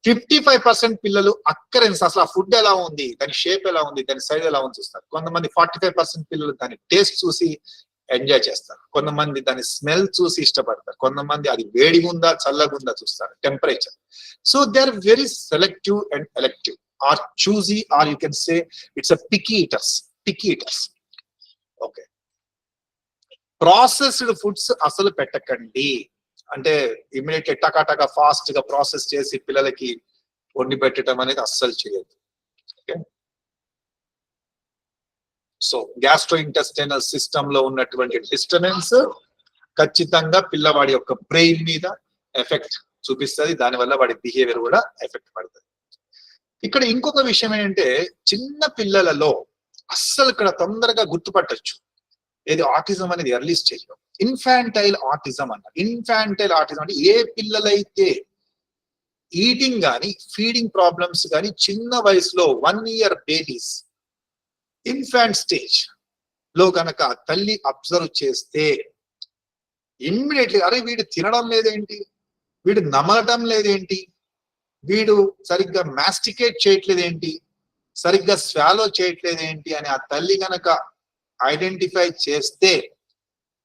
55% పిల్లలు అక్కరెన్స్, అసలు ఆ ఫుడ్ ఎలా ఉంది, దాని షేప్ ఎలా ఉంది, దాని సైజ్ ఎలా ఉంది చూస్తారు. కొంతమంది 45% పిల్లలు దాని టేస్ట్ చూసి ఎంజాయ్ చేస్తారు, కొంతమంది దాని స్మెల్ చూసి ఇష్టపడతారు, కొంతమంది అది వేడిగా ఉందా చల్లగా ఉందా చూస్తారు, temperature. So they are very selective and elective, or choosy, or you can say it's a picky eaters. Okay, processed foods అసలు పెట్టకండి. అంటే ఇమీడియట్ టకా ఫాస్ట్ గా ప్రాసెస్ చేసి పిల్లలకి వండి పెట్టడం అనేది అస్సలు చేయదు. Okay, so gastro intestinal system లో ఉన్నటువంటి డిస్టర్బెన్స్ ఖచ్చితంగా పిల్లవాడి యొక్క బ్రెయిన్ మీద ఎఫెక్ట్ చూపిస్తుంది, దానివల్ల వాడి బిహేవియర్ కూడా ఎఫెక్ట్ పడుతుంది. ఇక్కడ ఇంకొక విషయం ఏంటంటే, చిన్న పిల్లలలో అస్సలు ఇక్కడ తొందరగా గుర్తుపట్టచ్చు ఏది ఆటిజం అనేది ఎర్లీ స్టేజ్ లో. ఇన్ఫాంటైల్ ఆటిజం అన్నారు. ఇన్ఫాంటైల్ ఆటిజం అంటే ఏ పిల్లలైతే ఈటింగ్ కానీ ఫీడింగ్ ప్రాబ్లమ్స్ కానీ చిన్న వయసులో 1 year బేబీస్ ఇన్ఫాంట్ స్టేజ్ లో కనుక తల్లి అబ్జర్వ్ చేస్తే ఇమ్మీడియట్లీ, అరే వీడు తినడం లేదేంటి, వీడు నమలటం లేదేంటి, వీడు సరిగ్గా మాస్టికేట్ చేయట్లేదేంటి, సరిగ్గా స్వాలో చేయట్లేదేంటి అని ఆ తల్లి కనుక ఐడెంటిఫై చేస్తే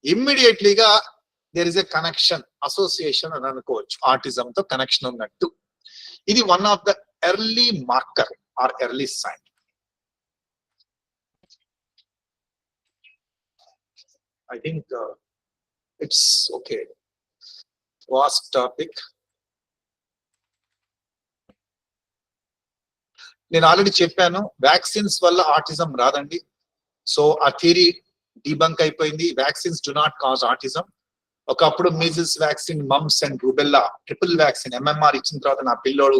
ఇమ్మీడియట్లీగా there is a connection, association అని అనుకోవచ్చు, ఆటిజం తో కనెక్షన్ ఉన్నట్టు. ఇది one of the early marker or early sign. I think it's okay, vast topic. నేను ఆల్రెడీ చెప్పాను, వ్యాక్సిన్స్ వల్ల ఆటిజం రాదండి. సో ఆ థియరీ డీబంక్ అయిపోయింది. Vaccines do not cause autism. ఒకప్పుడు measles vaccine, mumps and rubella triple vaccine MMR ఇచ్చిన తర్వాత నా పిల్లోడు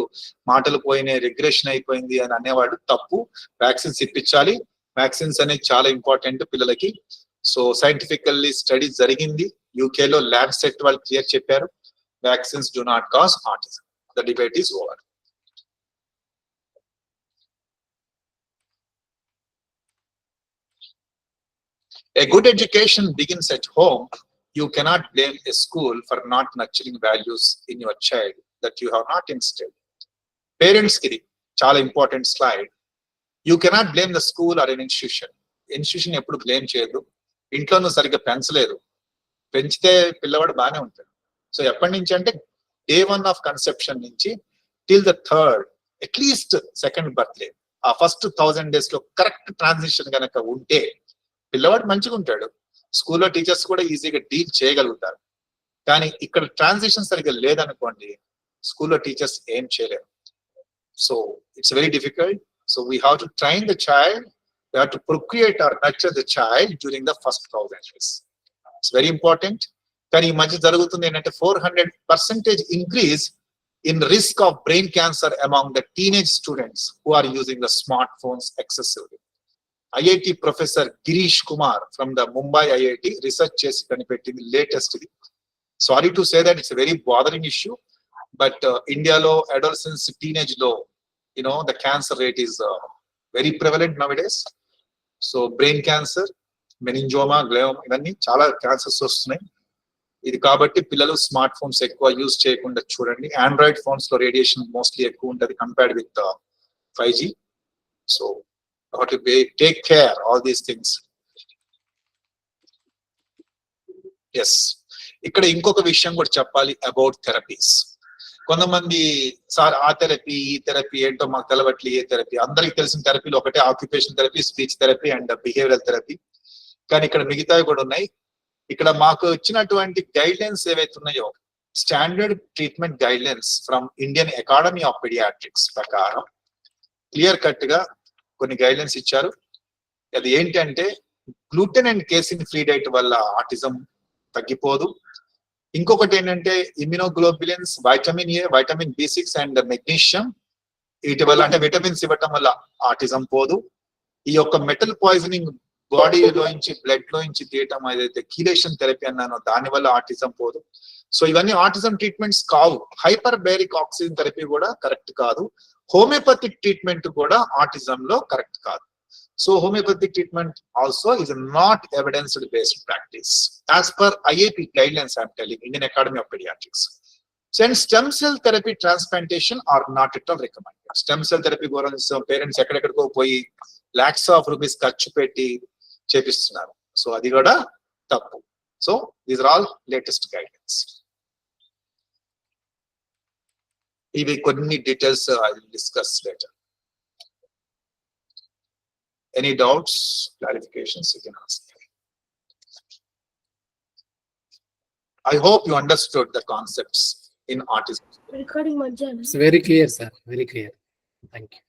మాటలు పోయినాయి, రిగ్రెషన్ అయిపోయింది అని అనేవాడు. తప్పు, వ్యాక్సిన్స్ ఇప్పించాలి. వ్యాక్సిన్స్ అనేది చాలా ఇంపార్టెంట్ పిల్లలకి. సో సైంటిఫికల్లీ స్టడీ జరిగింది, యూకేలో ల్యాబ్సెట్ వాళ్ళు క్లియర్ చెప్పారు, vaccines do not cause autism. The debate is over. A good education begins at home. You cannot blame a school for not nurturing values in your child that you have not instilled. Parents ki chala important slide. You cannot blame the school or an institution. Institution ఎప్పుడు blame చేయదు. ఇంట్లో నువ్వు సరిగ్గా పెంచలేదు, పెంచితే పిల్లవాడు బాగానే ఉంటాడు. సో ఎప్పటి నుంచి అంటే డే 1 ఆఫ్ కన్సెప్షన్ నుంచి till the third at least second birthday, ఆ ఫస్ట్ 1000 days లో కరెక్ట్ ట్రాన్సిషన్ కనుక ఉంటే పిల్లవాడు మంచిగా ఉంటాడు. స్కూల్లో టీచర్స్ కూడా ఈజీగా డీల్ చేయగలుగుతారు. కానీ ఇక్కడ ట్రాన్సిషన్ సరిగ్గా లేదనుకోండి, స్కూల్లో టీచర్స్ ఏం చేయలేరు. So it's very difficult. So we have to train the child, we have to procreate or nurture the child during the first 1000 days. It's very important. కానీ ఈ మధ్య జరుగుతుంది ఏంటంటే 400% increase in risk of brain cancer among the teenage students who are using the smartphones excessively. IIT professor Girish Kumar from the Mumbai IIT research chesi kanipettinది latest ఇది. Sorry to say that it's a very bothering issue, but India lo adolescence teenage lo, you know, the cancer rate is very prevalent nowadays. So brain cancer, meningioma, glioma ఇవన్నీ చాలా cancers వస్తున్నాయి. ఇది కాబట్టి పిల్లలు smart phones ఎక్కువ use చేయకుండా చూడండి. Android phones లో రేడియేషన్ మోస్ట్లీ ఎక్కువ ఉంటుంది compared with 5G. So to take care all these things. Yes, ఇక్కడ ఇంకొక విషయం కూడా చెప్పాలి అబౌట్ థెరపీస్. కొంతమంది సార్ ఆ థెరపీ ఈ థెరపీ ఏంటో మాకు తెలవట్లే. ఏ థెరపీ? అందరికి తెలిసిన థెరపీలు ఒకటే occupation therapy, speech therapy and behavioural therapy. కానీ ఇక్కడ మిగతావి కూడా ఉన్నాయి. ఇక్కడ మాకు వచ్చినటువంటి గైడ్ లైన్స్ ఏవైతే ఉన్నాయో, standard treatment guidelines from Indian Academy of Pediatrics ప్రకారం క్లియర్ కట్ గా కొన్ని గైడ్ లైన్స్ ఇచ్చారు. అది ఏంటంటే gluten and casein free diet వల్ల ఆటిజం తగ్గిపోదు. ఇంకొకటి ఏంటంటే immunoglobulins, vitamin A, vitamin B6 and magnesium, వీటి వల్ల అంటే విటమిన్స్ ఇవ్వటం వల్ల ఆటిజం పోదు. ఈ యొక్క మెటల్ పాయిజనింగ్ బాడీలోంచి బ్లడ్ లోంచి తీయటం ఏదైతే కీలేషన్ థెరపీ అన్నానో దాని వల్ల ఆటిజం పోదు. సో ఇవన్నీ ఆటిజం ట్రీట్మెంట్స్ కావు. హైపర్ బేరిక్ ఆక్సిజన్ థెరపీ కూడా కరెక్ట్ కాదు. హోమియోపతిక్ ట్రీట్మెంట్ కూడా ఆటిజం లో కరెక్ట్ కాదు. So homeopathic treatment also is not evidenced based practice as per IAP guidelines I'm telling, Indian Academy of Paediatrics. And stem cell therapy transplantation are not at all recommended. Stem cell therapy గురించి parents ఎక్కడెక్కడికో పోయి lakhs of rupees ఖర్చు పెట్టి చేపిస్తున్నారు. So అది కూడా తప్పు. So these are all latest guidelines. ఇవి కొన్ని details I will discuss later. Any doubts, clarifications you can ask. I hope you understood the concepts in autism. It's very clear, sir. Very clear. Thank you.